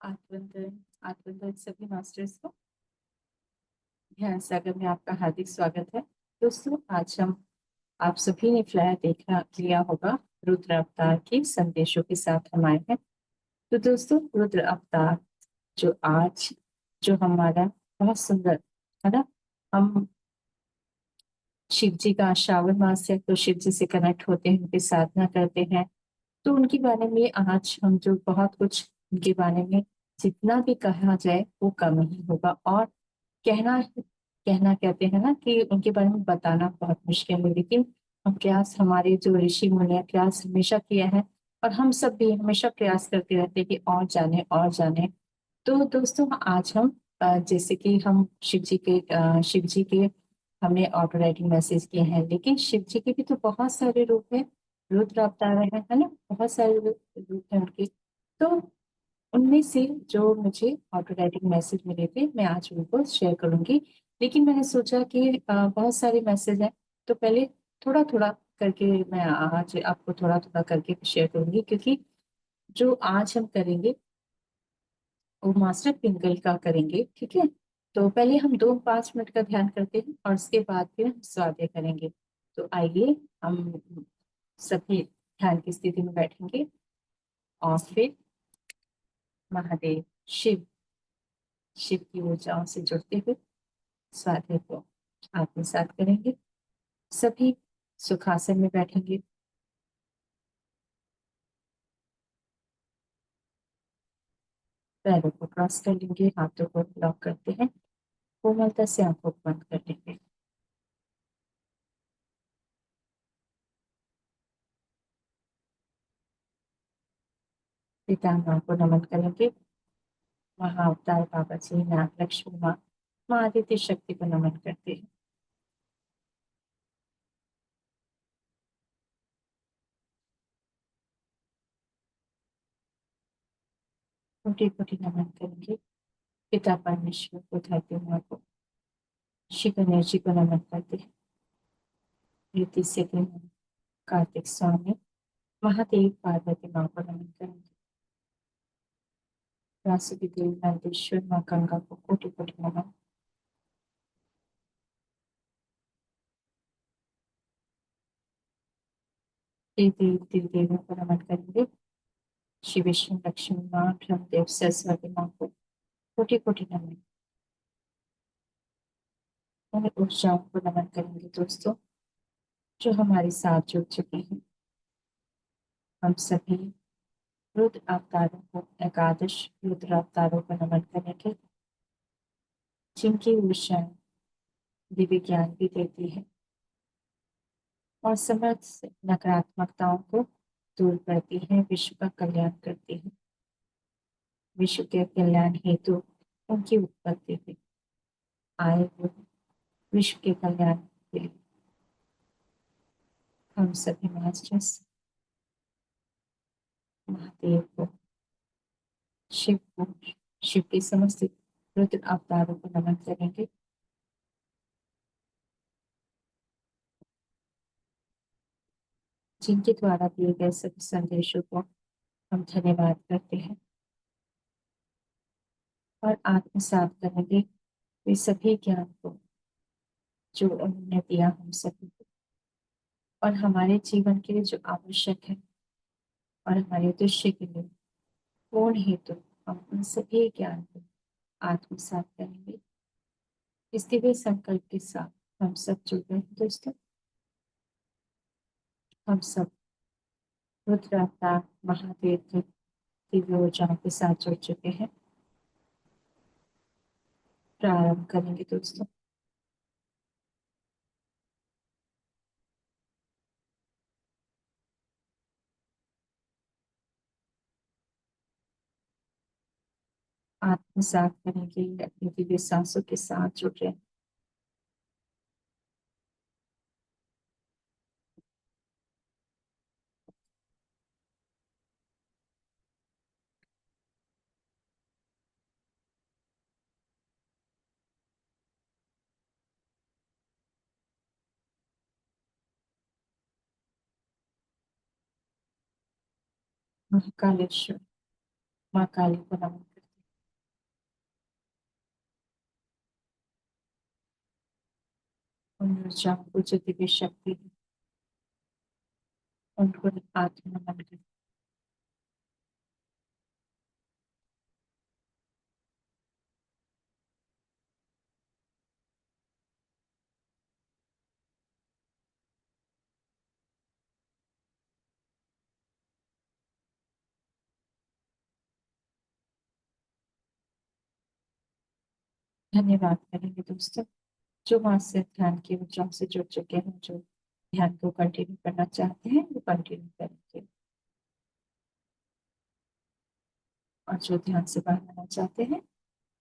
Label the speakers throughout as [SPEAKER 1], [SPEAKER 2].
[SPEAKER 1] आत्मवंदन आत्मवंदन सभी मास्टर्स को ध्यान सागर में आपका हार्दिक स्वागत है। दोस्तों, आज हम आप सभी ने फ्लैयर देखा लिया होगा। रुद्र अवतार के संदेशों के साथ हम आए हैं। तो दोस्तों, रुद्र अवतार जो आज जो हमारा बहुत सुंदर है ना। हम शिव जी का श्रावण मास है, तो शिव जी से कनेक्ट होते हैं, उनकी साधना करते हैं। तो उनके बारे में आज हम जो बहुत कुछ उनके बारे में जितना भी कहा जाए वो कम ही होगा। और कहना कहना कहते हैं ना कि उनके बारे में बताना बहुत मुश्किल है, लेकिन हम प्रयास हमारे जो ऋषि मुनि हैं, प्रयास हमेशा किया है। और हम सब भी हमेशा प्रयास करते रहते हैं कि और जाने। तो दोस्तों, आज हम जैसे कि हम शिव जी के हमने ऑटो राइटिंग मैसेज किए हैं, लेकिन शिव जी के भी तो बहुत सारे रूप हैं। रुद्र अवतार है ना, बहुत सारे रूप हैं उनके। तो उनमें से जो मुझे ऑटो राइटिंग मैसेज मिले थे, मैं आज उनको शेयर करूंगी। लेकिन मैंने सोचा कि बहुत सारे मैसेज हैं, तो पहले थोड़ा थोड़ा करके मैं आज आपको थोड़ा थोड़ा करके शेयर करूंगी, क्योंकि जो आज हम करेंगे वो मास्टर पिंगल का करेंगे, ठीक है। तो पहले हम 2-5 मिनट का ध्यान करते हैं और उसके बाद फिर हम स्वाध्याय करेंगे। तो आइए, हम सभी ध्यान की स्थिति में बैठेंगे और फिर महादेव शिव शिव की ऊर्जाओं से जुड़ते हुए स्वाध्याय को आत्मसात करेंगे। सभी सुखासन में बैठेंगे। पैरों को क्रॉस कर लेंगे, हाथों को लॉक करते हैं। कोमलता से आंखों को बंद कर लेंगे। पितामह को नमन करेंगे। महाअवतार बाबा जी, नाग लक्ष्मी माँ, माँ आदित्य शक्ति को नमन करते हैं। कोटि कोटि नमन करेंगे। पिता परमेश्वर को, धरती माँ को, शिव गणेश जी को नमन करते हैं। रीति से कार्तिक स्वामी, महादेव पार्वती माँ को नमन करेंगे। वासुकी देव, नंदीश्वर माँ गंगा को कोटि कोटि नमन। देव देव देव देवों को नमन करेंगे। श्री विष्णु, लक्ष्मी माँ, ब्रह्मदेव, सरस्वती माँ को कोटि कोटि नमन। और ऊर्जाओं को नमन करेंगे दोस्तों, जो हमारे साथ जुड़ चुके हैं। हम सभी रुद्र अवतारों को, एकादश रुद्र अवतारों को नमन करेंगे, जिनकी ऊर्जा दिव्य ज्ञान भी देती है और समस्त नकारात्मकताओं को दूर करती है, विश्व का कल्याण करती है। विश्व के कल्याण हेतु उनकी उत्पत्ति हुई, आए हुए विश्व के कल्याण के लिए। हम सभी मास्टर्स महादेव को, शिव को, शिव के समस्त रुद्र अवतारों को नमन करेंगे, जिनके द्वारा दिए गए सभी संदेशों को हम धन्यवाद करते हैं और आत्मसात करेंगे वे सभी ज्ञान को जो उन्होंने दिया हम सभी को, और हमारे जीवन के लिए जो आवश्यक है और हमारे उद्देश्य के लिए पूर्ण हेतु, हम उन सभी ज्ञान को आत्मसात करेंगे। इस दिव्य संकल्प के साथ हम सब जुड़ गए हैं दोस्तों। हम सब रुद्र अवतार महादेव के दिव्य ऊर्जाओं के साथ जुड़ चुके हैं। प्रारंभ करेंगे दोस्तों। आत्मसात करेंगे, अपनी दिव्य सांसों के साथ जुड़ रहे हैं। महाकालेश्वर, माँ काली को नमन करते हैं। उन ऊर्जाओं को जो दिव्य शक्ति है, उनको आत्मा मन कर। धन्यवाद करेंगे दोस्तों जो वहां से ध्यान की ऊर्जाओं से जुड़ चुके हैं, जो ध्यान को कंटिन्यू करना चाहते हैं वो कंटिन्यू करेंगे, और जो ध्यान से बाहर आना चाहते हैं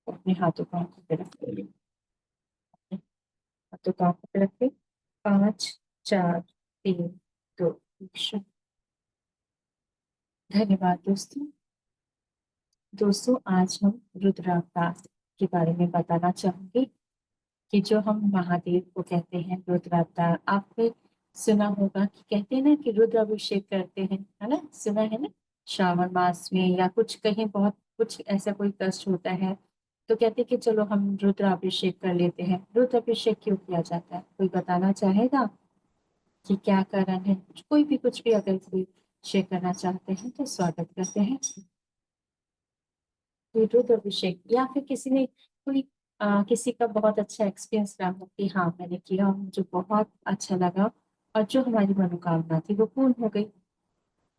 [SPEAKER 1] वो अपने हाथों को आंखों पे रख लेंगे। अपने हाथों को आंखों पे रखें। 5 4 3 2 1 शून्य। धन्यवाद दोस्तों। दोस्तों आज हम रुद्रावतार के बारे में बताना चाहूंगी कि जो हम महादेव को कहते हैं रुद्रावतार। आपने सुना होगा कि कहते हैं ना कि रुद्र अभिषेक करते हैं, है ना, सुना है ना। श्रावण मास में या कुछ कहीं बहुत कुछ ऐसा कोई कष्ट होता है तो कहते हैं कि चलो हम रुद्र अभिषेक कर लेते हैं। रुद्र अभिषेक क्यों किया जाता है, कोई बताना चाहेगा कि क्या कारण है? कोई भी कुछ भी अगर कोई शेयर करना चाहते हैं तो स्वागत करते हैं। कोई रुद्र अभिषेक या फिर किसी ने कोई किसी का बहुत अच्छा एक्सपीरियंस रहा हो कि हाँ मैंने किया, मुझे बहुत अच्छा लगा और जो हमारी मनोकामना थी वो पूर्ण हो गई,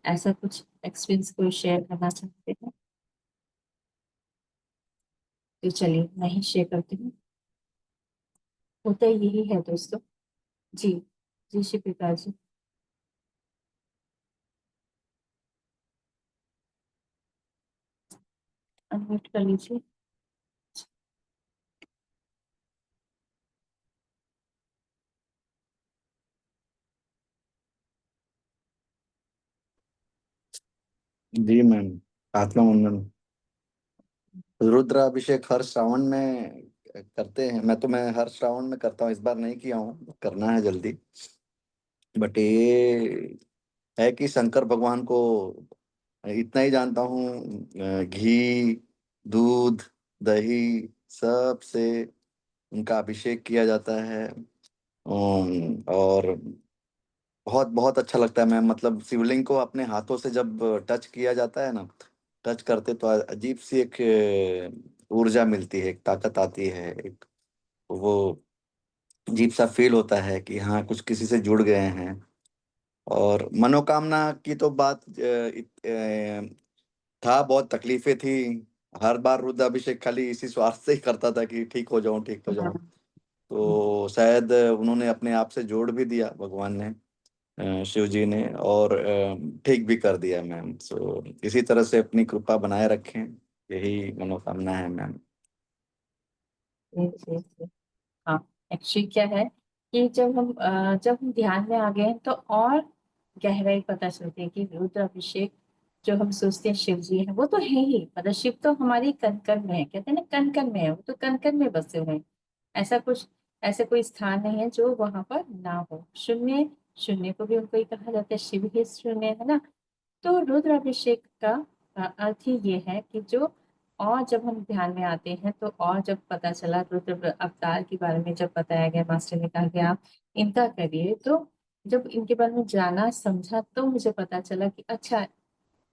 [SPEAKER 1] ऐसा कुछ एक्सपीरियंस कोई शेयर करना चाहते हैं तो चलिए मैं ही शेयर करती हूँ। होता यही है दोस्तों। जी जी शिपिका जी, अनम्यूट कर लीजिए।
[SPEAKER 2] जी मैम, आत्मा मुंडन रुद्र अभिषेक हर श्रावण में करते हैं। मैं हर श्रावण में करता हूँ, इस बार नहीं किया हूँ, करना है जल्दी। बट ये है कि शंकर भगवान को इतना ही जानता हूँ, घी, दूध, दही सब से उनका अभिषेक किया जाता है। और बहुत बहुत अच्छा लगता है मैम। मतलब शिवलिंग को अपने हाथों से जब टच किया जाता है ना, टच करते तो अजीब सी एक ऊर्जा मिलती है, एक ताकत आती है, एक वो अजीब सा फील होता है कि हाँ कुछ किसी से जुड़ गए हैं। और मनोकामना की तो बात था, बहुत तकलीफें थी। हर बार रुद्र अभिषेक खाली इसी स्वार्थ से ही करता था कि ठीक हो जाऊं, ठीक हो
[SPEAKER 1] हाँ,
[SPEAKER 2] जाऊं। तो शायद उन्होंने अपने आप से जोड़ भी दिया भगवान ने, शिव जी ने, और ठीक भी कर दिया मैम। सो इसी तरह से अपनी कृपा बनाए रखें, यही मनोकामना है मैम।
[SPEAKER 1] जी जी जी। हाँ, एक्चुअली क्या है कि जब हम ध्यान में आ गए हैं तो और गहराई पता चलती है कि रुद्र अभिषेक जो हम सोचते हैं शिव जी है वो तो है ही, मतलब शिव तो हमारी कण कण में है, कहते हैं ना कण कण में है, वो तो कण कण में बसे हुए हैं। ऐसा कुछ, ऐसा कोई स्थान नहीं है जो वहां पर ना हो। शून्य, शून्य को भी उनको ही कहा जाता है, शिव ही शून्य है ना। तो रुद्र अभिषेक का अर्थ ही ये है कि जो, और जब हम ध्यान में आते हैं तो और जब पता चला रुद्र अवतार के बारे में, जब बताया गया, मास्टर ने कहा कि आप इनका करिए, तो जब इनके बारे में जाना समझा तो मुझे पता चला कि अच्छा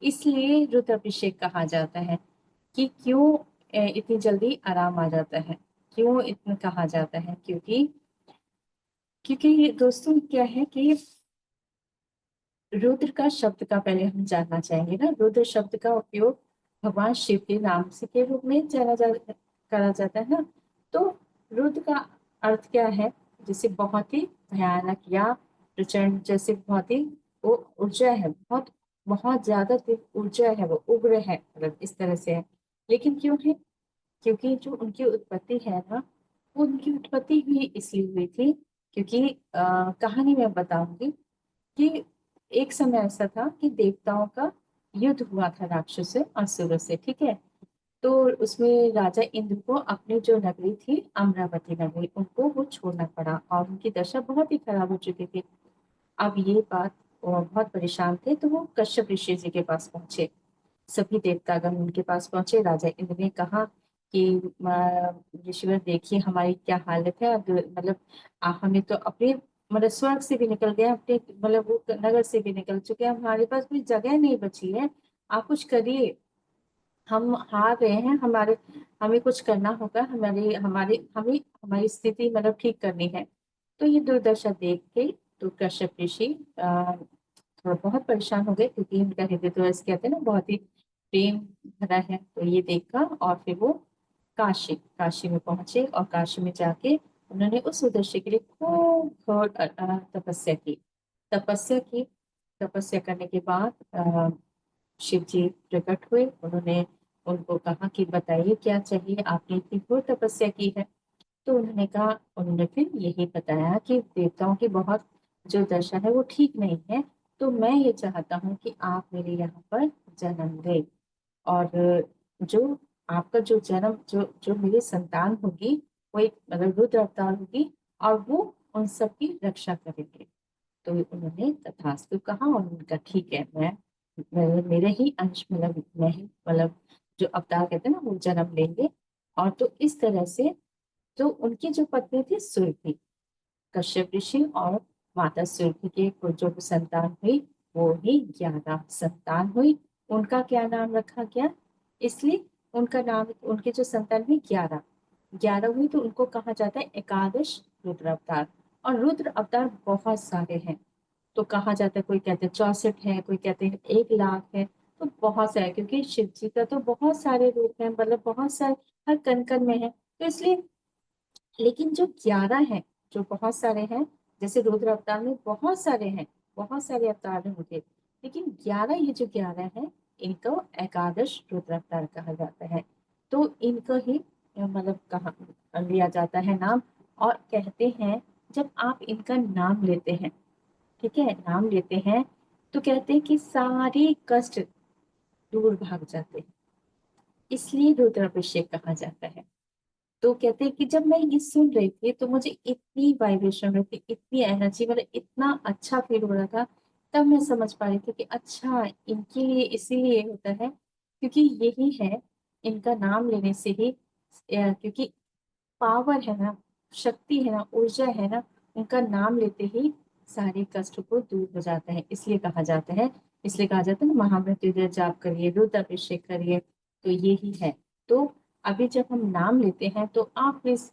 [SPEAKER 1] इसलिए रुद्र अभिषेक कहा जाता है कि क्यों इतनी जल्दी आराम आ जाता है, क्यों इतना कहा जाता है, क्योंकि क्योंकि ये दोस्तों क्या है कि रुद्र का शब्द का पहले हम जानना चाहेंगे ना। रुद्र शब्द का उपयोग भगवान शिव के नाम से के रूप में करा जाता है ना। तो रुद्र का अर्थ क्या है? जैसे बहुत ही भयानक या प्रचंड, जैसे बहुत ही वो ऊर्जा है, बहुत बहुत ज्यादा तीव्र ऊर्जा है, वो उग्र है, मतलब इस तरह से है। लेकिन क्यों है? क्योंकि जो उनकी उत्पत्ति है ना, वो उनकी उत्पत्ति हुई इसलिए हुई थी क्योंकि कहानी मैं बताऊंगी कि एक समय ऐसा था कि देवताओं का युद्ध हुआ था राक्षस से, असुरों से, ठीक है। तो उसमें राजा इंद्र को अपनी जो नगरी थी अमरावती नगरी, उनको वो छोड़ना पड़ा और उनकी दशा बहुत ही खराब हो चुकी थी। अब ये बात, वो बहुत परेशान थे तो वो कश्यप ऋषि जी के पास पहुंचे। सभी देवतागण उनके पास पहुंचे। राजा इंद्र ने कहा कि ईश्वर देखिए हमारी क्या हालत है। अब मतलब हमें तो अपने मतलब स्वर्ग से भी निकल गए, अपने मतलब वो नगर से भी निकल चुके हैं, हमारे पास कोई जगह नहीं बची है, आप कुछ करिए, हम हार रहे हैं, हमारे हमें कुछ करना होगा, हमारे हमारे हमें हमारी स्थिति मतलब ठीक करनी है। तो ये दुर्दशा देख के तो कश्यप ऋषि थोड़ा बहुत परेशान हो गए, क्योंकि उनका हृदय तो ऐसे कहते हैं ना बहुत ही प्रेम भरा है। तो ये देखा और फिर वो काशी काशी में पहुंचे, और काशी में जाके उन्होंने उस उद्देश्य के लिए खूब घोर तपस्या की। तपस्या की तपस्या करने के बाद शिव जी प्रकट हुए। उन्होंने उनको कहा कि बताइए क्या चाहिए, आपने इतनी घोर तपस्या की है। तो उन्होंने कहा, उन्होंने फिर यही बताया कि देवताओं की बहुत जो दशा है वो ठीक नहीं है, तो मैं ये चाहता हूँ कि आप मेरे यहाँ पर जन्म लें, और जो आपका जो जन्म जो जो मेरी संतान होगी वो एक मतलब रुद्र अवतार होगी, और वो उन सबकी रक्षा करेंगे। तो उन्होंने तथास्तु कहा, और उनका ठीक है, मैं मेरे ही अंश मतलब मैं ही मतलब जो अवतार कहते हैं ना वो जन्म लेंगे। और तो इस तरह से तो उनकी जो पत्नी थी सुरभि, कश्यप ऋषि और माता सुरभि के को जो संतान हुई वो ही 11 संतान हुई। उनका क्या नाम रखा गया, इसलिए उनका नाम, उनके जो संतान हुई 11 11 हुई, तो उनको कहा जाता है एकादश रुद्र अवतार। और रुद्र अवतार बहुत सारे हैं, तो कहा जाता है, कोई कहते हैं 64 है, कोई कहते हैं 1 लाख है। तो बहुत सारे, क्योंकि शिव जी का तो बहुत सारे रूप हैं, मतलब बहुत सारे, हर कण कण में है, तो इसलिए। लेकिन जो 11 हैं, जो बहुत सारे हैं, जैसे रुद्र अवतार में बहुत सारे हैं, बहुत सारे अवतार होंगे, लेकिन 11 ये जो 11 हैं, इनको एकादश रुद्र अवतार कहा जाता है। तो इनको ही मतलब कहा लिया जाता है नाम। और कहते हैं जब आप इनका नाम लेते हैं, ठीक है, नाम लेते हैं, तो कहते हैं कि सारे कष्ट दूर भाग जाते हैं, इसलिए रुद्राभिषेक कहा जाता है। तो कहते हैं कि जब मैं ये सुन रही थी तो मुझे इतनी वाइब्रेशन हो रही थी, इतनी एनर्जी, मतलब इतना अच्छा फील हो रहा था। तब मैं समझ पा रही थी कि अच्छा इनके लिए इसीलिए होता है, क्योंकि यही है, इनका नाम लेने से ही क्योंकि पावर है ना, शक्ति है ना, ऊर्जा है ना, उनका नाम लेते ही सारे कष्ट को दूर हो जाता है, इसलिए कहा जाता है। इसलिए कहा जाता है ना, महामृत्युंजय जाप करिए, रुद्राभिषेक करिए, तो ये ही है। तो अभी जब हम नाम लेते हैं तो आप प्लीज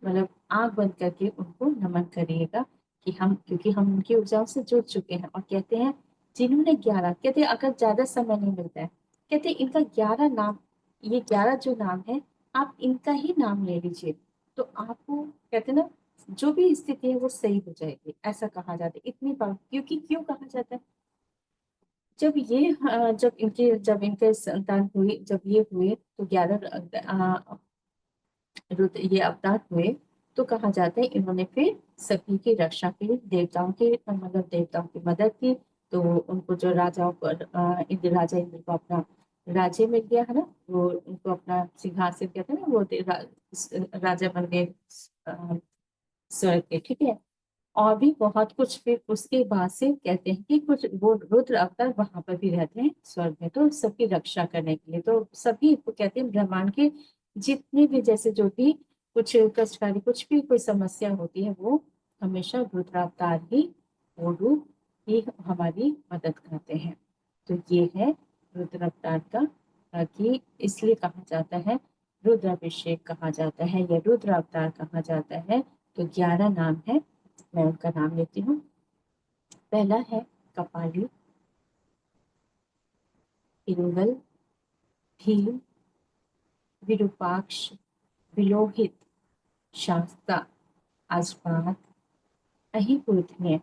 [SPEAKER 1] मतलब आंख बंद करके उनको नमन करिएगा, कि हम, क्योंकि हम उनकी ऊर्जाओं से जुड़ चुके हैं। और कहते हैं जिन्होंने 11, कहते हैं अगर ज्यादा समय नहीं मिलता है, कहते हैं इनका 11 नाम, ये 11 जो नाम है, आप इनका ही नाम ले लीजिए, तो आपको कहते हैं ना जो भी स्थिति है वो सही हो जाएगी, ऐसा कहा जाता है। इतनी बार क्योंकि क्यों कहा जाता है, जब इनके संतान हुई, जब ये हुए तो 11 रुद्र ये अवतार हुए, तो कहा जाता है इन्होंने फिर सभी की रक्षा की, देवताओं के मतलब देवताओं की मदद की। तो उनको जो राजाओं को इंद्र को अपना राज्य मिल गया है ना, वो उनको अपना सिंहासन कहते हैं ना, वो राजा बन गए स्वर्ग के, ठीक है। और भी बहुत कुछ, फिर उसके बाद से कहते हैं कि कुछ वो रुद्र अवतार वहां पर भी रहते हैं स्वर्ग में, तो सबकी रक्षा करने के लिए, तो सभी को कहते हैं ब्रह्मांड के जितने भी, जैसे जो भी कुछ कष्टकारी कुछ भी कोई समस्या होती है, वो हमेशा रुद्र अवतार ही, वो रूप ही हमारी मदद करते हैं। तो ये है रुद्र अवतार का कि इसलिए कहा जाता है, रुद्राभिषेक कहा जाता है या रुद्र अवतार कहा जाता है। तो 11 नाम है, मैं उनका नाम लेती हूँ। पहला है कपाली, पिंगल, भीम, विरूपाक्ष, विलोहित, शास्ता, अजपात, अहिपुरध्य,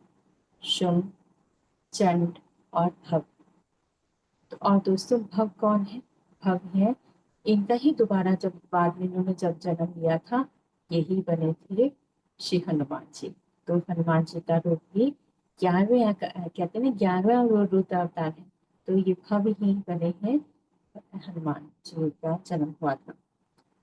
[SPEAKER 1] शुंभ, चंड और भव। तो और दोस्तों भव कौन है, भव है, इनका ही दोबारा जब बाद में इन्होंने जब जन्म लिया था, यही बने थे श्री हनुमान जी। तो हनुमान जी का रूप भी 11वें कहते हैं ना, 11वां रुद्र अवतार है, तो ये भव ही बने हैं, हनुमान जी का जन्म हुआ था।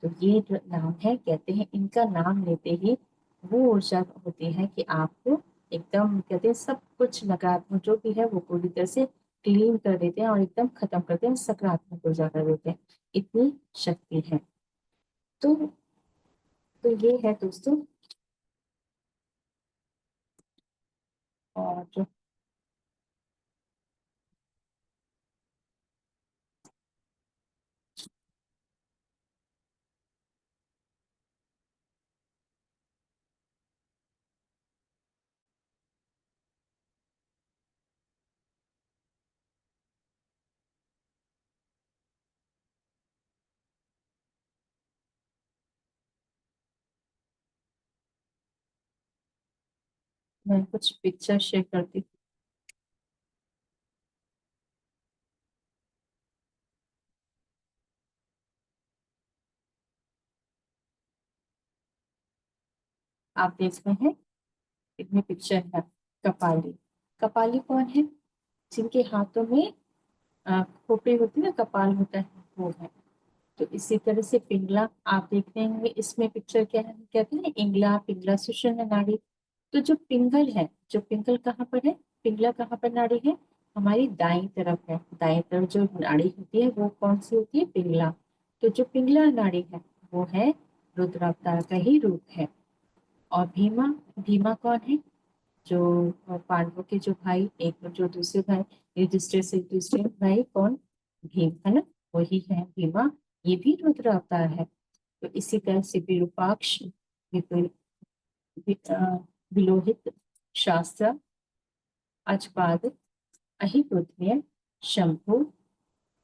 [SPEAKER 1] तो ये जो नाम है, कहते हैं इनका नाम लेते ही वो ऊर्जा होती है कि आपको एकदम कहते हैं सब कुछ नकारात्मक जो भी है वो पूरी तरह से क्लीन कर देते हैं, और एकदम खत्म करते हैं, सकारात्मक ऊर्जा कर देते हैं, इतनी शक्ति है। तो ये है दोस्तों। और जो मैं कुछ पिक्चर शेयर करती हूँ। आप देख रहे हैं, इतनी पिक्चर है। कपाली, कपाली कौन है? जिनके हाथों में खोपड़ी होती है ना, कपाल होता है, वो है। तो इसी तरह से पिंगला आप देख रहे होंगे, इसमें पिक्चर क्या है, कहते हैं इंगला पिंगला सुषुम्ना नाड़ी। तो जो पिंगल है, जो पिंगल कहाँ पर है, पिंगला कहाँ पर नाड़ी है, हमारी दाईं तरफ है। दाईं तरफ जो नाड़ी होती है वो कौन सी होती है, पिंगला। तो जो पिंगला नाड़ी है वो है रुद्रावतार का ही रूप है। और भीमा, भीमा कौन है? जो पांडवों के जो भाई, एक जो दूसरे भाई, युधिष्ठिर से दूसरे भाई कौन, भीम है ना, वही है भीमा। ये भी रुद्र अवतार है। तो इसी तरह से विरूपाक्ष, विपिन- विलोहित, शास्त्र, अजपाद, अहिपुत्र, शंभु,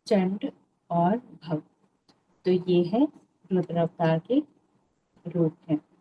[SPEAKER 1] चंड और भव। तो ये है रुद्र अवतार के रूप है।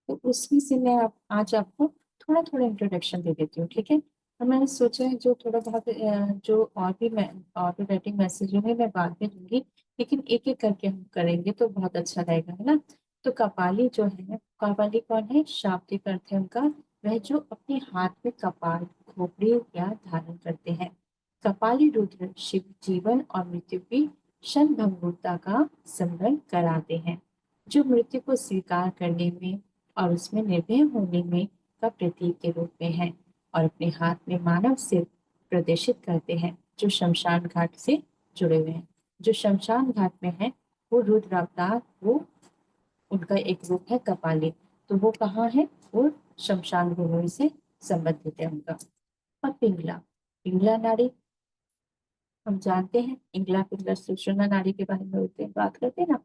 [SPEAKER 1] तो उसमें से मैं आज आपको थोड़ा थोड़ा इंट्रोडक्शन दे देती हूँ, ठीक है। और मैंने सोचा है जो थोड़ा बहुत जो और भी मैं और भी राइटिंग मैसेज होंगे मैं बाद में दूंगी, लेकिन एक एक करके हम करेंगे तो बहुत अच्छा रहेगा, है ना। तो कपाली जो है, कपाली कौन है, शाब्दिक अर्थ है उनका, वह जो अपने हाथ में कपाल, खोपड़ी या धारण करते हैं। कपाली रुद्र शिव जीवन और मृत्यु की क्षण भंगुरता का स्मरण कराते हैं, जो मृत्यु को स्वीकार करने में और उसमें निर्भय होने में का प्रतीक के रूप में है। और अपने हाथ में मानव सिर प्रदर्शित करते हैं, जो शमशान घाट से जुड़े हुए हैं। जो शमशान घाट में है वो रुद्र अवतार, वो उनका एक रूप है कपाली। तो वो कहाँ है, वो शमशान भूमि से संबंधित है उनका। और पिंगला, पिंगला नाड़ी हम जानते हैं, इंगला पिंगला सुषुम्ना नाड़ी के बारे में होते हैं, बात करते हैं ना।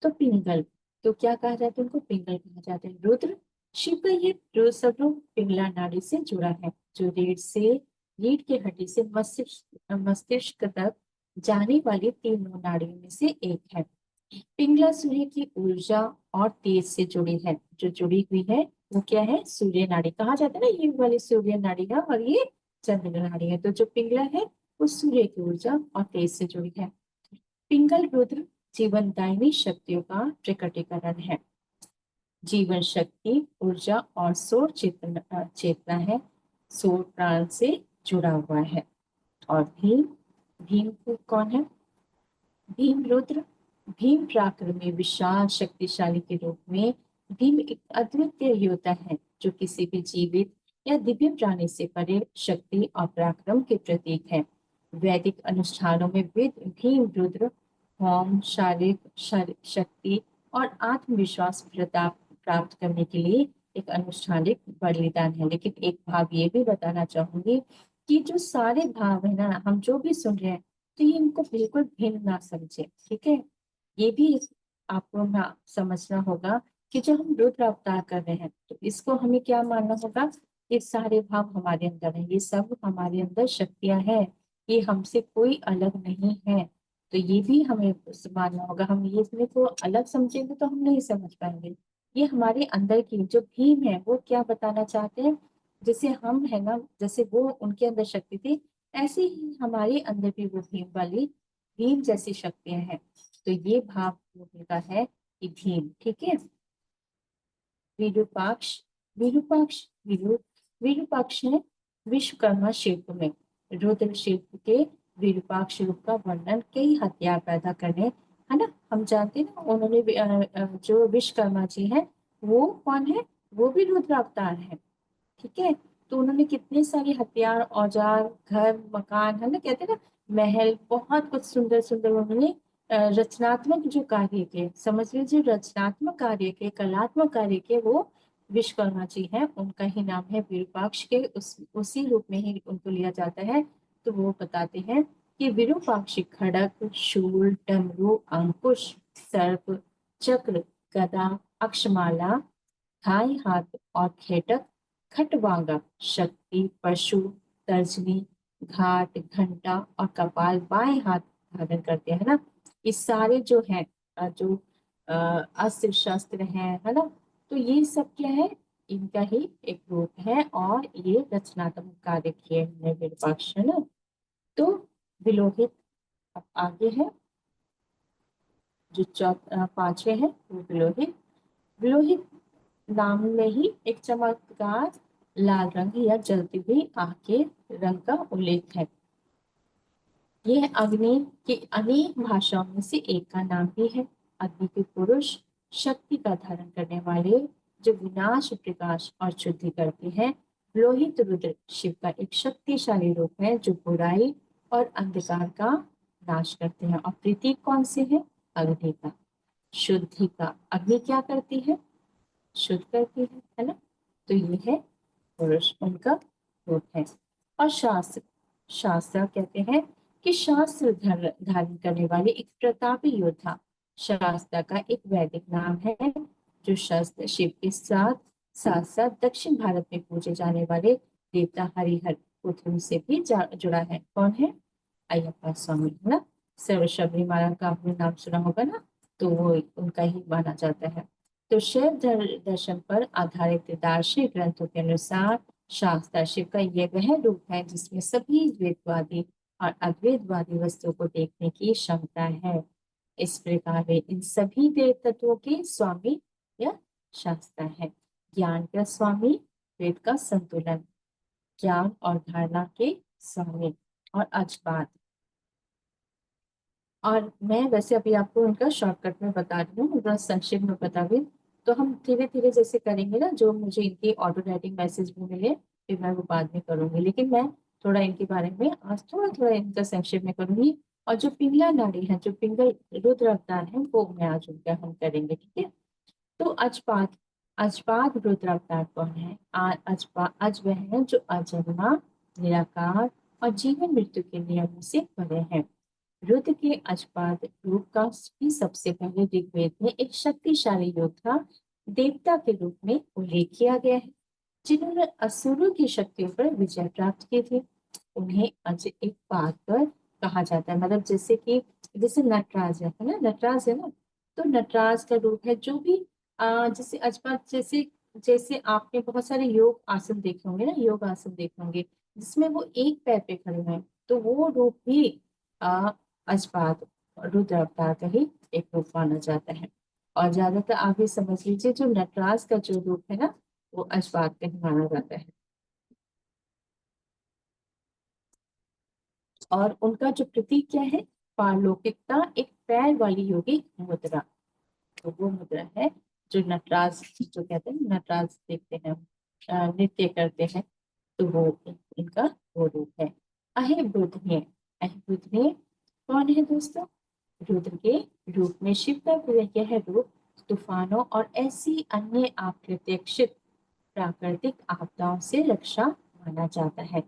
[SPEAKER 1] तो पिंगल, तो क्या कहा जाता है उनको, पिंगल कहा जाता है। रुद्र शिव का ये सब रूप पिंगला नाड़ी से जुड़ा है, जो रीढ़ की हड्डी से मस्तिष्क तक जाने वाली तीनों नाड़ियों में से एक है। पिंगला सूर्य की ऊर्जा और तेज से जुड़ी है, जो जुड़ी हुई है वो क्या है, सूर्य नाड़ी कहा जाता है ना, ये वाली सूर्य नाड़ी है और ये चंद्र नाड़ी है। तो जो पिंगला है वो सूर्य की ऊर्जा और तेज से जुड़ी है। पिंगल रुद्र जीवनदायिनी शक्तियों का प्रकटीकरण है। जीवन शक्ति, ऊर्जा और सौर चेतना चेतना है, सौर प्राण से जुड़ा हुआ है। और भीम, भीम को कौन है, भीम रुद्र, भीम पराक्रम में विशाल शक्तिशाली के रूप में। भीम एक अद्वितीय योद्धा है, जो किसी भी जीवित या दिव्य प्राणी से परे शक्ति और पराक्रम के प्रतीक है। वैदिक अनुष्ठानों में भीम रुद्र होम, शारीरिक शक्ति और आत्मविश्वास प्रताप प्राप्त करने के लिए एक अनुष्ठानिक बलिदान है। लेकिन एक भाव ये भी बताना चाहूंगी कि जो सारे भाव है ना, हम जो भी सुन रहे हैं, तो ये इनको बिल्कुल भिन्न ना समझे, ठीक है। ये भी आपको ना समझना होगा कि जब हम रुद्र अवतार कर रहे हैं तो इसको हमें क्या मानना होगा, ये सारे भाव हमारे अंदर है, ये सब हमारे अंदर शक्तियां हैं, ये हमसे कोई अलग नहीं है। तो ये भी हमें मानना होगा। हम ये इसमें को अलग समझेंगे तो हम नहीं समझ पाएंगे। ये हमारे अंदर की जो भीम है वो क्या बताना चाहते हैं, जैसे हम है ना, जैसे वो उनके अंदर शक्ति थी, ऐसे ही हमारे अंदर भी वो भीम वाली, भीम जैसी शक्तियां हैं। तो ये भाव बोलने का है कि धीम, ठीक है। विरूपाक्ष, विरूपाक्ष विरूपाक्ष है विश्वकर्मा शिल्प में रुद्र शिल्प के विरूपाक्ष रूप का वर्णन कई हथियार पैदा करने, है ना। हम जानते हैं ना, उन्होंने जो विश्वकर्मा जी हैं वो कौन है, वो भी रुद्र अवतार है, ठीक है। तो उन्होंने कितने सारे हथियार, औजार, घर, मकान, है ना, कहते हैं ना, महल, बहुत कुछ सुंदर सुंदर उन्होंने रचनात्मक जो कार्य के, समझ लीजिए रचनात्मक कार्य के, कलात्मक कार्य के, वो विश्वकर्मा जी हैं। उनका ही नाम है विरूपाक्ष के, उसी रूप में ही उनको लिया जाता है। तो वो बताते हैं कि विरूपाक्ष खड़ग, शूल, डमरू, अंकुश, सर्प, चक्र, गदा, अक्षमाला, ढाई हाथ और खेटक, खटवांगा, शक्ति, पशु, तर्जनी, घाट, घंटा और कपाल बाएं हाथ धारण करते हैं ना। ये सारे जो हैं जो अस्त्र शस्त्र हैं, है ना, तो ये सब क्या है, इनका ही एक रूप है। और ये रचनात्मक कार्य किए हुए विरूपाक्ष, है ना। तो विलोहित अब आगे है, जो पांचवे है वो विलोहित। विलोहित नाम में ही एक चमकदार लाल रंग या जलती हुई आग के रंग का उल्लेख है। यह अग्नि की अनेक भाषाओं में से एक का नाम भी है। अग्नि के पुरुष, शक्ति का धारण करने वाले, जो विनाश, प्रकाश और शुद्धि करते हैं। लोहित रुद्र शिव का एक शक्तिशाली रूप है जो बुराई और अंधकार का नाश करते हैं। और प्रतीक कौन से है, अग्नि का, शुद्धि का। अग्नि क्या करती है, शुद्ध करती है ना। तो ये है पुरुष, उनका रूप है। और शास्त्र, शास्त्र कहते हैं कि शास्त्र धारण करने वाले एक प्रतापी योद्धा। शास्त्र का एक वैदिक नाम है जो शस्त्र शिव के साथ साथ साथ दक्षिण भारत में पूजे जाने वाले देवता हरिहर पुत्र से भी जुड़ा है। कौन है, अयप्पा स्वामी, है ना। सर्व शबरीमाला का आपने नाम सुना होगा ना, तो वो उनका ही माना जाता है। तो शैव दर्शन पर आधारित दार्शनिक ग्रंथों के अनुसार शास्त्र शिव का यह वह रूप है जिसमें सभी द्वैतवादी और अद्वैतवादी वस्तुओं को देखने की क्षमता है। इस प्रकार वे इन सभी देव तत्वों के स्वामी या शास्त्र है। ज्ञान का स्वामी, वेद का संतुलन, ज्ञान और धारणा के स्वामी और अजपात। और मैं वैसे अभी आपको उनका शॉर्टकट में बता रही हूँ, थोड़ा संक्षिप्त में बता रही हूँ। तो हम धीरे धीरे जैसे करेंगे ना, जो मुझे इनके ऑटो राइटिंग मैसेज भी मिले फिर मैं वो बाद में करूंगी, लेकिन मैं थोड़ा इनके बारे में आज थोड़ा थोड़ा इनका संक्षेप में करूंगी। और जो पिंगला नाड़ी है, जो पिंगल रुद्र अवतार है, वो मैं आज उनका हम करेंगे, ठीक है। तो अजपात, अजपात रुद्र अवतार कौन है, अज वह है जो अजन्मा, निराकार और जीवन मृत्यु के नियमों से परे है। रुद्र के अजपाद रूप का भी सबसे पहले ऋग्वेद में एक शक्तिशाली योद्धा देवता के रूप में उल्लेख किया गया है, जिन्होंने असुरों की शक्तियों पर विजय प्राप्त की थी। उन्हें अज एक पाद पर कहा जाता है, मतलब जैसे कि जैसे नटराज है ना, नटराज है ना, तो नटराज का रूप है जो भी जैसे अजपाद, जैसे जैसे आपने बहुत सारे योग आसन देखे होंगे ना, योग आसन देखे होंगे जिसमें वो एक पैर पे खड़े हैं, तो वो रूप भी अजपाद रुद्र अवतार का ही एक रूप माना जाता है। और ज्यादातर आप ये समझ लीजिए जो नटराज का जो रूप है ना, वो अजपाद का ही माना जाता है। और उनका जो प्रतीक क्या है, पारलौकिकता, एक पैर वाली योगिक मुद्रा। तो वो मुद्रा है जो नटराज, जो कहते हैं नटराज देखते हैं, नृत्य करते हैं, तो वो इनका वो रूप है। अहिबुद्धि, अहिबुद्धि कौन है दोस्तों, रुद्र के रूप में शिव का यह रूप तूफानों और ऐसी अन्य अप्रत्याशित प्राकृतिक आपदाओं से रक्षा माना जाता है।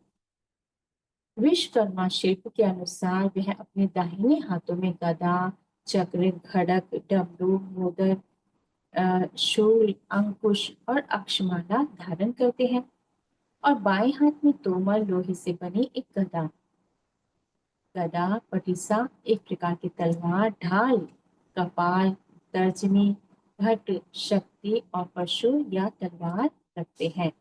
[SPEAKER 1] विश्वकर्मा शिल्प के अनुसार वह अपने दाहिने हाथों में गदा, चक्र, खड़ग, डमरू, मोदक, शूल, अंकुश और अक्षमाला धारण करते हैं। और बाएं हाथ में तोमर लोहे से बनी एक गदा, गदा पटिसा एक प्रकार की तलवार, ढाल, कपाल, तर्जनी, भट्ट, शक्ति और पशु या तलवार रखते हैं।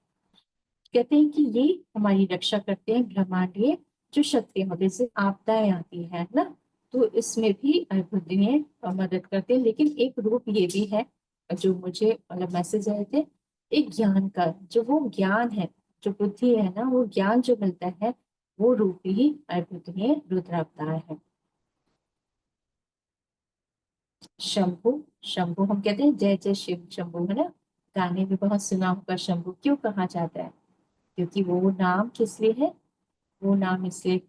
[SPEAKER 1] कहते हैं कि ये हमारी रक्षा करते हैं ब्रह्मांडीय जो शक्तियां होती है, जैसे आपदाएं आती है ना, तो इसमें भी बुद्धि मदद करते हैं। लेकिन एक रूप ये भी है जो मुझे मतलब मैसेज आए थे, एक ज्ञान का, जो वो ज्ञान है, जो बुद्धि है ना, वो ज्ञान जो मिलता है, वो रूप ही बुद्धि रुद्र अवतार है। शंभु, शंभु हम कहते हैं जय जय शिव शंभु, है ना, गाने में बहुत सुना होगा। शंभु क्यों कहा जाता है? क्योंकि वो नाम किस लिए है? वो नाम इसलिए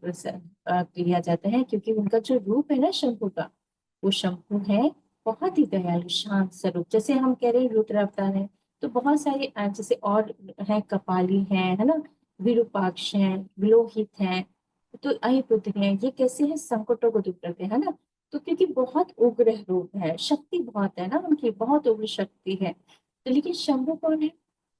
[SPEAKER 1] लिया जाता है क्योंकि उनका जो रूप है ना शंभु का, वो शंभु है बहुत ही दयालु शांत स्वरूप। जैसे हम कह रहे हैं रुद्र अवतार है, तो बहुत सारे जैसे और है, कपाली है ना, विरूपाक्ष है, विलोहित है, तो अहिपुत्र है, ये कैसे है? संकटों को दूर करते हैं ना। तो क्योंकि बहुत उग्र रूप है, शक्ति बहुत है ना उनकी, बहुत उग्र शक्ति है। तो लेकिन शंभु कौन है?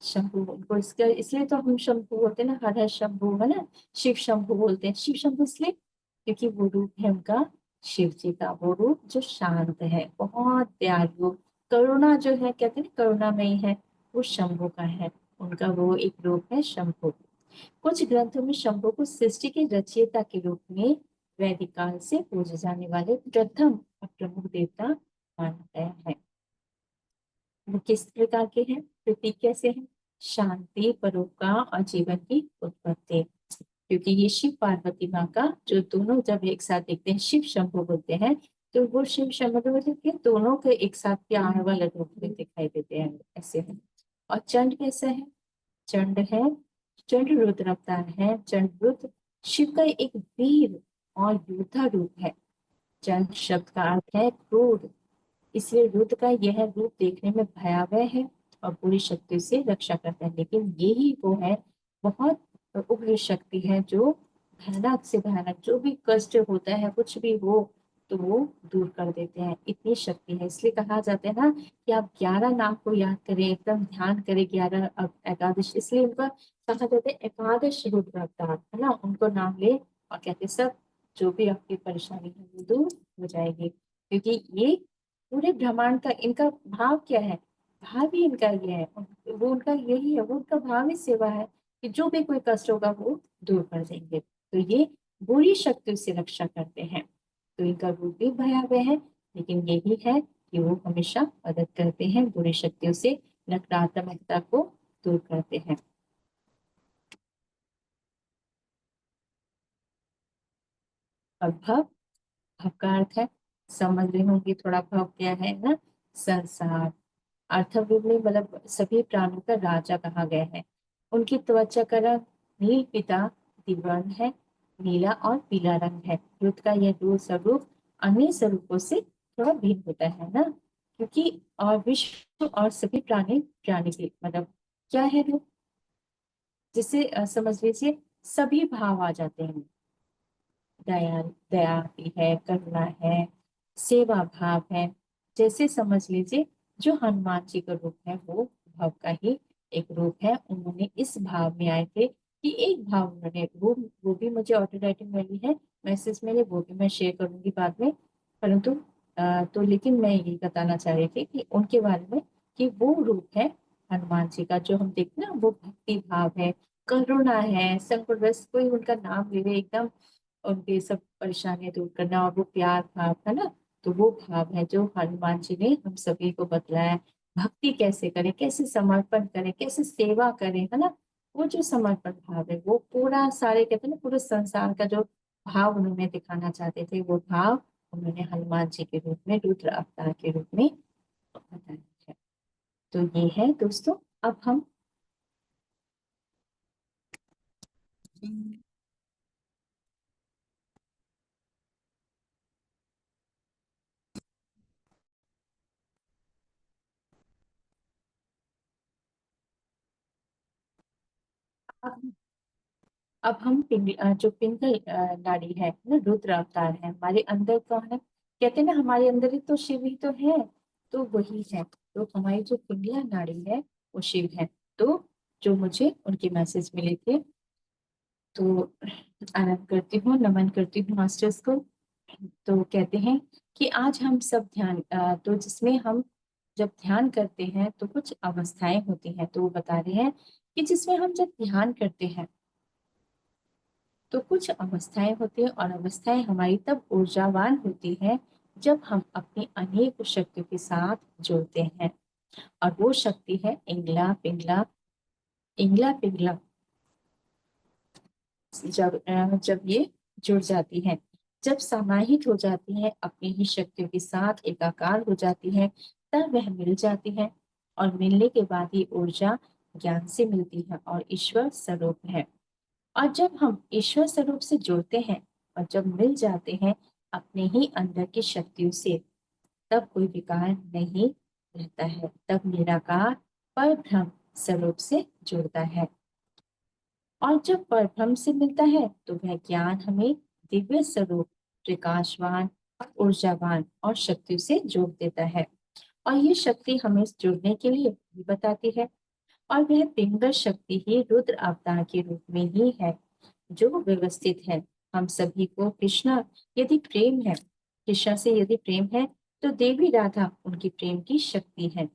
[SPEAKER 1] शंभु उनको इसका इसलिए तो हम शंभु बोलते हैं ना, हर हर शंभु, है ना। शिव शंभु बोलते हैं, शिव शंभु इसलिए क्योंकि वो रूप है उनका शिव जी का, वो रूप जो शांत है, बहुत दयालु, करुणा जो है, कहते हैं करुणामयी है, वो शंभु का है। उनका वो एक रूप है शंभु। कुछ ग्रंथों में शंभु को सृष्टि के रचयिता के रूप में वैदिक काल से पूजे जाने वाले प्रथम और प्रमुख देवता माना गया है। वो किस प्रकार के हैं, प्रतीक कैसे हैं? शांति, परोपकार और जीवन की उत्पत्ति। क्योंकि ये शिव पार्वती माँ का जो दोनों जब एक साथ देखते हैं, शिव शंभु बोलते हैं, तो वो शिव शंभु मतलब कि दोनों के एक साथ प्यार वाले रूप में दिखाई देते हैं, ऐसे हैं। और चंड कैसा है? चंड है, चंड रुद्र अवतार है। चंड रुद्र शिव का एक वीर और योद्धा रूप है। चंड शब्द का अर्थ है क्रोध, इसलिए रुद्र का यह रूप देखने में भयावह है और पूरी शक्ति से रक्षा करता है। लेकिन यही वो है, बहुत उग्र शक्ति है, जो भयानक से भयानक जो भी कष्ट होता है, कुछ भी हो, तो वो दूर कर देते हैं, इतनी शक्ति है। इसलिए कहा जाता है ना कि आप 11 नाम को याद करें, एकदम ध्यान करें, 11 एकादश, इसलिए उनका कहा जाता है एकादश रुद्र अवतार, है ना। उनको नाम ले और कहते सब जो भी आपकी परेशानी है वो दूर हो जाएगी। क्योंकि ये पूरे ब्रह्मांड का इनका भाव क्या है? भाव ही इनका ये है, वो उनका यही है, वो उनका भाव ही सेवा है कि जो भी कोई कष्ट होगा वो दूर कर देंगे। तो ये बुरी शक्ति से रक्षा करते हैं। तो इनका रूप भी भयावह है, लेकिन यही है कि वो हमेशा मदद करते हैं, बुरी शक्तियों से नकारात्मकता को दूर करते हैं। और भव, भव का अर्थ है, समझ रहे होंगे थोड़ा, भव क्या है ना, संसार। अर्थव्यू में मतलब सभी प्राणियों का राजा कहा गया है। उनकी त्वचा का रंग नील पीता दिवर्ण है, नीला और पीला रंग है। रुद्र का यह रूप स्वरूप अन्य स्वरूपों से थोड़ा भिन्न होता है ना, क्योंकि और विश्व और सभी प्राणी प्राणी के मतलब क्या है रूप, जिसे समझ लीजिए सभी भाव आ जाते हैं। दया, दया भी है, करुणा है, सेवा भाव है। जैसे समझ लीजिए जो हनुमान जी का रूप है वो भाव का ही एक रूप है। उन्होंने इस भाव में आए थे कि एक भाव उन्होंने, वो भी मुझे ऑटो राइटिंग मिली है मैसेज में, वो भी मैं शेयर करूंगी बाद में। परंतु तो लेकिन मैं यही बताना चाह रही थी कि उनके बारे में, कि वो रूप है हनुमान जी का, जो हम देखते हैं ना, वो भक्ति भाव है, करुणा है, संकट बस कोई उनका नाम ले ले एकदम उनके सब परेशानियां दूर करना, और वो प्यार भाव है ना। तो वो भाव है जो हनुमान जी ने हम सभी को बतलाया है। भक्ति कैसे करें, कैसे समर्पण करें, कैसे सेवा करें, है ना। वो जो समर्पण भाव है, वो पूरा सारे कहते हैं ना, पूरे संसार का जो भाव उन्होंने दिखाना चाहते थे, वो भाव उन्होंने हनुमान जी के रूप में, रुद्र अवतार के रूप में बताया है। तो ये है दोस्तों। अब हम अब हम जो पिंगल नाड़ी है ना, रुद्र अवतार है हमारे अंदर कौन है? कहते हैं ना हमारे अंदर ही तो शिव ही तो है, तो वही है। तो हमारी जो पिंगला नाड़ी है वो शिव है। तो जो मुझे उनके मैसेज मिले थे, तो आनंद करती हूँ, नमन करती हूँ मास्टर्स को। तो कहते हैं कि आज हम सब ध्यान तो जिसमें हम जब ध्यान करते हैं तो कुछ अवस्थाएं होती हैं, तो वो बता रहे हैं कि जिसमें हम जब ध्यान करते हैं तो कुछ अवस्थाएं होती हैं और अवस्थाएं हमारी तब ऊर्जावान होती है जब हम अपनी अनेक शक्तियों के साथ जुड़ते हैं। और वो शक्ति है इंगला पिंगला, इंगला पिंगला। जब ये जुड़ जाती है, जब समाहित हो जाती है, अपनी ही शक्तियों के साथ एकाकार हो जाती है, तब वह मिल जाती है। और मिलने के बाद ये ऊर्जा ज्ञान से मिलती है और ईश्वर स्वरूप है। और जब हम ईश्वर स्वरूप से जुड़ते हैं और जब मिल जाते हैं अपने ही अंदर की शक्तियों से, तब कोई विकार नहीं रहता है, तब निराकार पर ब्रह्म स्वरूप से जुड़ता है। और जब परब्रह्म से मिलता है तो वह ज्ञान हमें दिव्य स्वरूप, प्रकाशवान और ऊर्जावान और शक्तियों से जोड़ देता है। और ये शक्ति हमें जुड़ने के लिए भी बताती है। और वह पिंगल शक्ति ही रुद्र अवतार के रूप में ही है, जो व्यवस्थित है। हम सभी को कृष्णा यदि प्रेम है, कृष्णा से यदि प्रेम है, तो देवी राधा उनकी प्रेम की शक्ति है।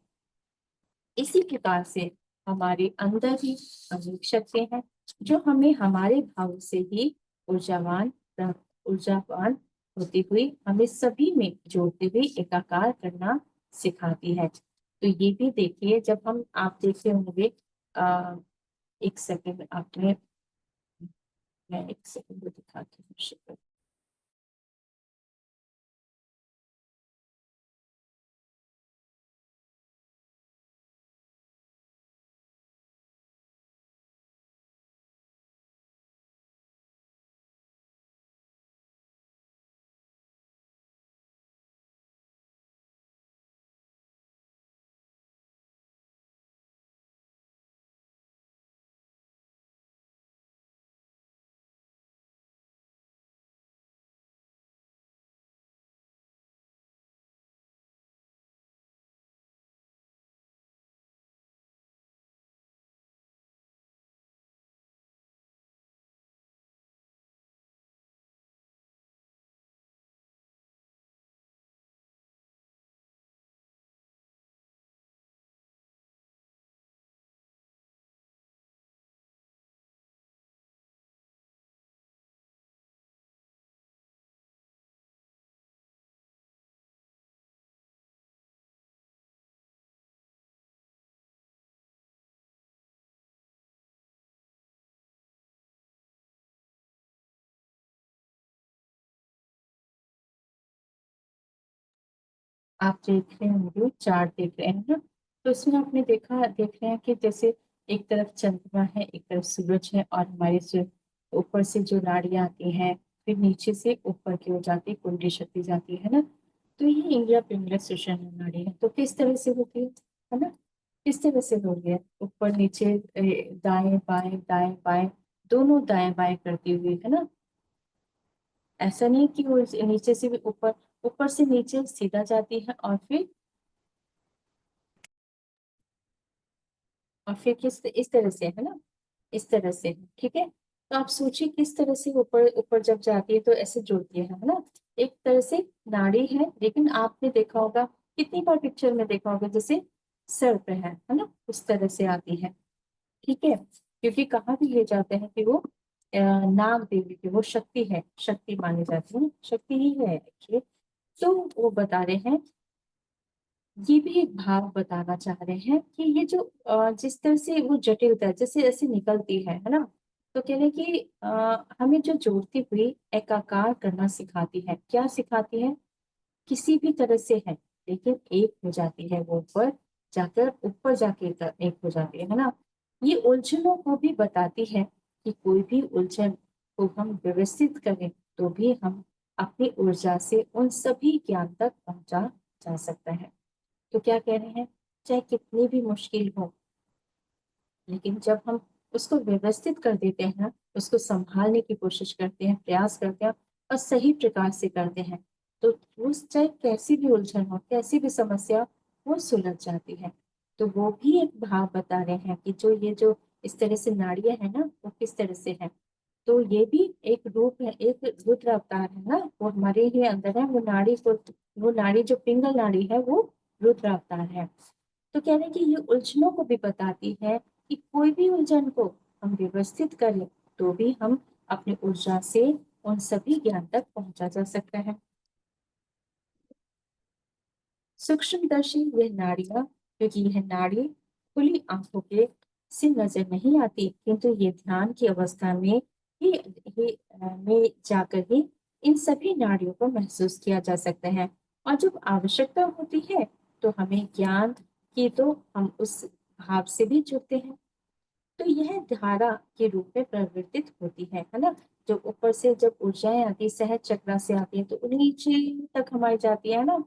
[SPEAKER 1] इसी प्रकार से हमारे अंदर ही अनेक शक्ति हैं, जो हमें हमारे भाव से ही ऊर्जावान ऊर्जावान होती हुई हमें सभी में जोड़ते हुए एकाकार करना सिखाती है। तो ये भी देखिए, जब हम आप देखते होंगे, एक सेकंड आपने, मैं एक सेकंड दिखाती हूँ शिकर। आप देख रहे होंगे, चार्ट देख रहे हैं ना, तो इसमें आपने देख रहे हैं कि जैसे एक तरफ चंद्रमा है, एक तरफ सूरज है, और हमारे से ऊपर से जो नाड़ियां आती हैं, फिर नीचे से ऊपर की ओर जाती, कुंडली शक्ति जाती है ना। तो ये इंद्रिया पिंगला सुषुम्ना नाड़ी है। तो किस तरह से होती है ना, किस तरह से हो रही है, ऊपर नीचे, दाएं बाएं, दोनों दाएं बाएं करती हुई, है ना। ऐसा नहीं कि वो नीचे से भी ऊपर, ऊपर से नीचे सीधा जाती है, और फिर किस इस तरह से, है ना, इस तरह से, ठीक है। तो आप सोचिए किस तरह से ऊपर ऊपर जब जाती है तो ऐसे जुड़ती है ना। एक तरह से नाड़ी है, लेकिन आपने देखा होगा, कितनी बार पिक्चर में देखा होगा, जैसे सर पे है ना, उस तरह से आती है, ठीक है। क्योंकि कहा भी ले जाते हैं कि वो नाग देवी की वो शक्ति है, शक्ति मानी जाती है, शक्ति ही है एक्चुअली। तो वो बता रहे हैं, ये भी एक भाव बताना चाह रहे हैं कि ये जो जिस तरह से वो जटिलता जैसे ऐसे निकलती है ना, तो कह रहे हैं कि हमें जो जोड़ती हुई एकाकार करना सिखाती है। क्या सिखाती है? किसी भी तरह से है, लेकिन एक हो जाती है, वो ऊपर जाके एक हो जाती है ना। ये उलझनों को भी बताती है कि कोई भी उलझन को हम व्यवस्थित करें तो भी हम अपनी ऊर्जा से उन सभी ज्ञान तक पहुंचा जा सकता है। तो क्या कह रहे हैं, चाहे कितनी भी मुश्किल हो, लेकिन जब हम उसको व्यवस्थित कर देते हैं ना, उसको संभालने की कोशिश करते हैं, प्रयास करते हैं और सही प्रकार से करते हैं, तो वो चाहे कैसी भी उलझन हो, कैसी भी समस्या, वो सुलझ जाती है। तो वो भी एक भाव बता रहे हैं कि जो ये जो इस तरह से नाड़ियां है ना, वो किस तरह से है। तो ये भी एक रूप है, एक रुद्र अवतार है ना, वो हमारे ही अंदर है। वो नाड़ी जो पिंगल नाड़ी है, वो रुद्र अवतार है। तो कह रहे हैं कि ये उलझनों को भी बताती है कि कोई भी उलझन को हम व्यवस्थित करें तो भी हम अपनी ऊर्जा से उन सभी ज्ञान तक पहुंचा जा सकता है। सूक्ष्मदर्शी यह नाड़ियां, क्योंकि यह नाड़ी खुली आंखों के से नजर नहीं आती, किंतु ये ध्यान की अवस्था में में जाकर ही इन सभी नाड़ियों को महसूस किया जा सकता है। और जब आवश्यकता होती है तो हमें ज्ञान की, तो हम उस भाव से भी जुड़ते हैं। तो यह धारा के रूप में परिवर्तित होती है ना। जब ऊपर से जब ऊर्जाएं आती है, सहज चक्रा से आती है, तो उन नीचे तक हमारी जाती है ना,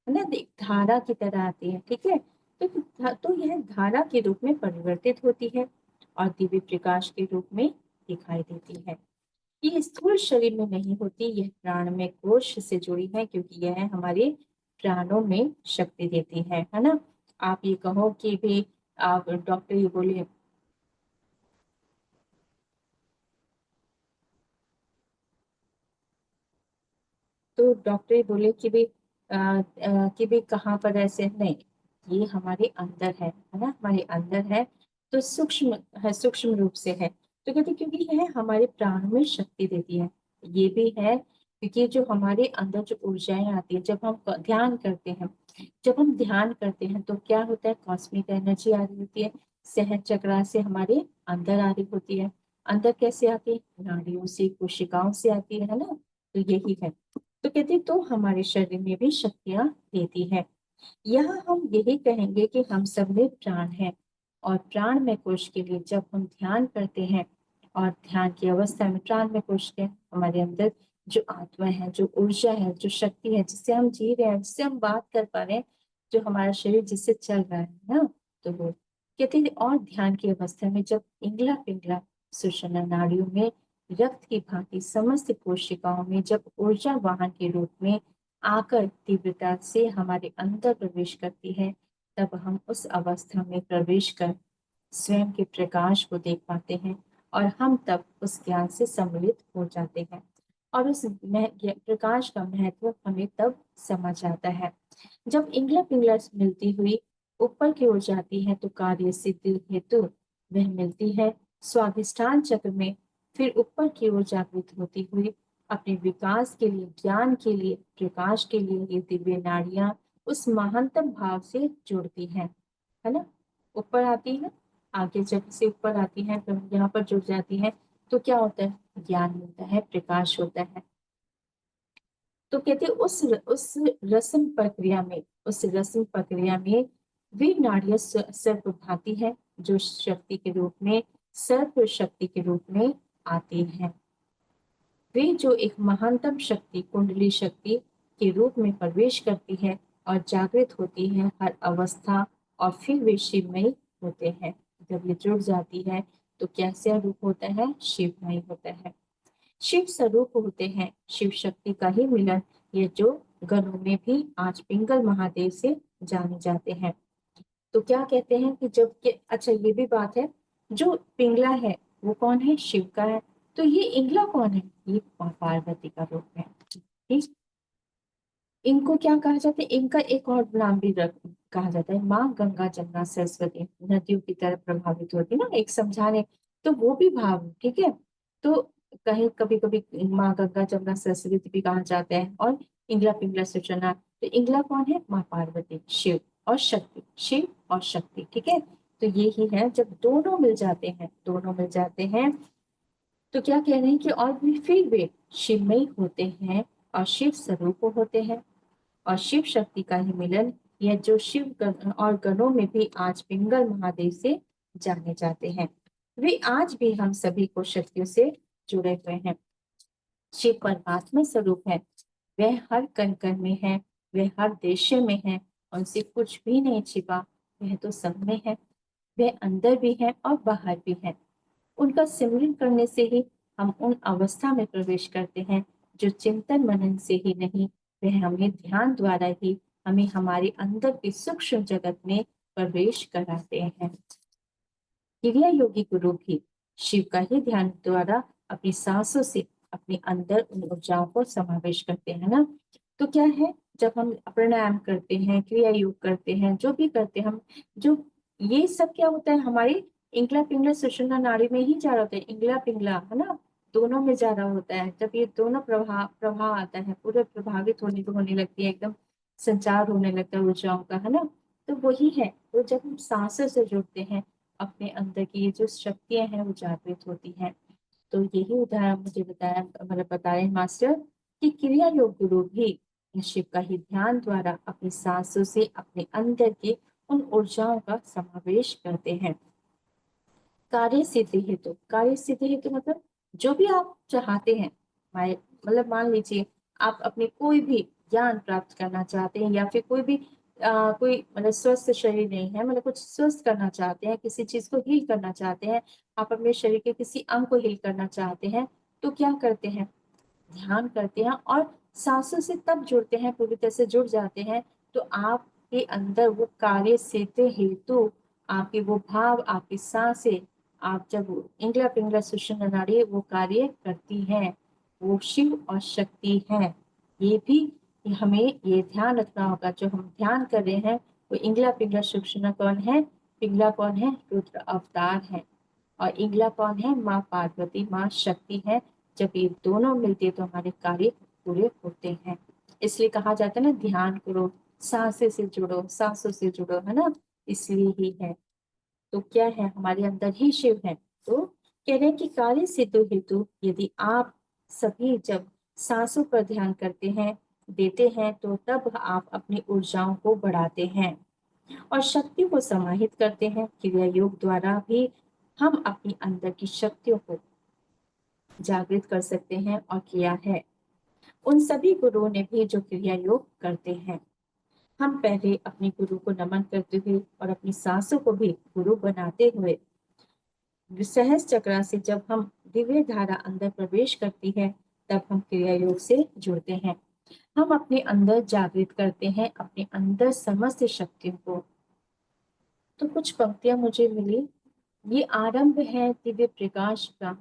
[SPEAKER 1] है ना, धारा की तरह आती है। ठीक है, तो यह धारा के रूप में परिवर्तित होती है और दिव्य प्रकाश के रूप में दिखाई देती है। ये स्थूल शरीर में नहीं होती, यह प्राण में कोश से जुड़ी है, क्योंकि यह हमारे प्राणों में शक्ति देती है ना। आप ये कहो कि भी आप डॉक्टर ये बोले, तो डॉक्टर बोले कि भी कहाँ पर ऐसे नहीं, ये हमारे अंदर है ना, हमारे अंदर है। तो सूक्ष्म है, सूक्ष्म रूप से है। तो कहते क्योंकि यह हमारे प्राण में शक्ति देती है। ये भी है क्योंकि जो हमारे अंदर जो ऊर्जाएं आती है, जब हम ध्यान करते हैं, जब हम ध्यान करते हैं तो क्या होता है, कॉस्मिक एनर्जी आ रही होती है, सहज चक्रा से हमारे अंदर आ रही होती है। अंदर कैसे आती है, नाड़ियों से, कोशिकाओं से आती है ना। तो यही है। तो कहते तो हमारे शरीर में भी शक्तियां देती है। यहाँ हम यही कहेंगे कि हम सब में प्राण है, और प्राण में कोश के लिए जब हम ध्यान करते हैं, और ध्यान की अवस्था में प्राण में कोश के हमारे अंदर जो आत्मा है, जो ऊर्जा है, जो शक्ति है, जिससे हम जी रहे हैं, जिससे हम बात कर पा रहे हैं, जो हमारा शरीर जिससे चल रहा है ना, तो वो कहते हैं। और ध्यान की अवस्था में जब इंगला पिंगला सुषुम्ना नाड़ियों में रक्त की भांति समस्त कोशिकाओं में जब ऊर्जा वाहन के रूप में आकर तीव्रता से हमारे अंदर प्रवेश करती है, तब हम उस अवस्था में प्रवेश कर स्वयं के प्रकाश को देख पाते हैं, और हम तब उस ज्ञान से सम्मिलित हो जाते हैं, और उस प्रकाश का महत्व हमें तब समझ आता है। जब इंगला पिंगला मिलती हुई ऊपर की ओर जाती है, तो कार्य सिद्धि हेतु वह मिलती है स्वाधिष्ठान चक्र में, फिर ऊपर की ओर जागृत होती हुई अपने विकास के लिए, ज्ञान के लिए, प्रकाश के लिए ये दिव्य नाड़ियां उस महानतम भाव से जुड़ती हैं, है ना। ऊपर आती है, आगे जब से ऊपर आती है तो यहाँ पर जुड़ जाती है, तो क्या होता है, ज्ञान मिलता है, प्रकाश होता है। तो कहते उस रस्म प्रक्रिया में, उस रस्म प्रक्रिया में वे नाड़ियां सर्प भाती है, जो शक्ति के रूप में, सर्प शक्ति के रूप में आती है। वे जो एक महानतम शक्ति, कुंडली शक्ति के रूप में प्रवेश करती है और जागृत होती है हर अवस्था, और फिर वे शिवमयी होते हैं। जब ये जुड़ जाती है तो कैसा रूप होता है, शिवमयी होता है, शिव स्वरूप होते हैं, शिव शक्ति का ही मिलन, ये जो गणों में भी आज पिंगल महादेव से जाने जाते हैं। तो क्या कहते हैं कि जब के, अच्छा ये भी बात है, जो पिंगला है वो कौन है, शिव का है। तो ये इंगला कौन है, ये पार्वती का रूप है। ठीक, इनको क्या कहा जाता है, इनका एक और नाम भी कहा जाता है, माँ गंगा जमुना सरस्वती, नदियों की तरह प्रभावित होती ना, एक समझाने, तो वो भी भाव, ठीक है। तो कहीं कभी कभी माँ गंगा जमुना सरस्वती भी कहा जाता है, और इंगला पिंगला सूचना, तो इंगला कौन है, माँ पार्वती, शिव और शक्ति, शिव और शक्ति, ठीक है। तो ये ही है, जब दोनों मिल जाते हैं, दोनों मिल जाते हैं, तो क्या कह रहे हैं कि और भी फिर वे शिवमयी होते हैं और शिव स्वरूप होते हैं, और शिव शक्ति का ही मिलन, यह जो शिव गण और गणों में भी आज पिंगल महादेव से जाने जाते हैं, वे आज भी हम सभी को शक्तियों से जुड़े हुए हैं। शिव परमात्मा स्वरूप है, वह हर कण कण में है, वह हर देश में है, उनसे कुछ भी नहीं छिपा, वह तो सब में है, वह अंदर भी है और बाहर भी है। उनका सिमरन करने से ही हम उन अवस्था में प्रवेश करते हैं, जो चिंतन मनन से ही नहीं, वह हमें ध्यान द्वारा ही हमें हमारे अंदर के सूक्ष्म जगत में प्रवेश कराते हैं। क्रिया योगी गुरु भी शिव का ही ध्यान द्वारा अपनी सांसों से अपने अंदर उन ऊर्जाओं को समावेश करते हैं ना। तो क्या है, जब हम प्राणायाम करते हैं, क्रिया योग करते हैं, जो भी करते हैं हम, जो ये सब क्या होता है, हमारे इंगला पिंगला सुषुम्ना नाड़ी में ही जा रहा होता है, इंगला पिंगला, है ना। दोनों में ज्यादा होता है। जब ये दोनों प्रभाव आता है, पूरे प्रभावित होने लगती है, एकदम संचार होने लगता है ऊर्जाओं का, है ना। तो वही है, तो जब हम सांसों से जुड़ते हैं, अपने अंदर की ये जो शक्तियां हैं वो जागृत होती हैं। तो यही उदाहरण मुझे बताया, मतलब बताए मास्टर, कि क्रिया योग गुरु भी शिव का ही ध्यान द्वारा अपनी सांसों से अपने अंदर के उन ऊर्जाओं का समावेश करते हैं। कार्य सिद्धि हेतु मतलब जो भी आप चाहते हैं, मतलब मान लीजिए आप अपने कोई भी ज्ञान प्राप्त करना चाहते हैं, या फिर कोई भी कोई मतलब स्वस्थ शरीर नहीं है, मतलब कुछ स्वस्थ करना चाहते हैं, किसी चीज को हील करना चाहते हैं, आप अपने शरीर के किसी अंग को हील करना चाहते हैं, तो क्या करते हैं, ध्यान करते हैं और सांसों से तब जुड़ते हैं, पूरी तरह से जुड़ जाते हैं। तो आपके अंदर वो कार्य सिद्ध हेतु, आपके वो भाव, आपकी सांसें, आप जब इंगला पिंगला सुषुम्ना नाड़ी वो कार्य करती हैं, वो शिव और शक्ति है। ये भी हमें ये ध्यान रखना होगा, जो हम ध्यान कर रहे हैं वो इंगला पिंगला सुषुम्ना कौन है, पिंगला कौन है, रुद्र अवतार है, और इंगला कौन है, माँ पार्वती, माँ शक्ति है। जब ये दोनों मिलते हैं तो हमारे कार्य पूरे होते हैं। इसलिए कहा जाता है ना, ध्यान करो, सांसें से जुड़ो, सांसों से जुड़ो, है ना, इसलिए ही है। तो क्या है, हमारे अंदर ही शिव है। तो कह रहे हैं कि कार्य सिद्धि हेतु यदि आप सभी जब सांसों पर ध्यान करते हैं, देते हैं, तो तब आप अपनी ऊर्जाओं को बढ़ाते हैं और शक्ति को समाहित करते हैं। क्रिया योग द्वारा भी हम अपनी अंदर की शक्तियों को जागृत कर सकते हैं, और किया है उन सभी गुरुओं ने भी जो क्रिया योग करते हैं। हम पहले अपने गुरु को नमन करते हुए और अपनी सांसों को भी गुरु बनाते हुए, सहस चक्रा से जब हम दिव्य धारा अंदर प्रवेश करती है, तब हम क्रिया योग से जुड़ते हैं। हम अपने अंदर जागृत करते हैं अपने अंदर समस्त शक्तियों को। तो कुछ पंक्तियां मुझे मिली। ये आरंभ है दिव्य प्रकाश का,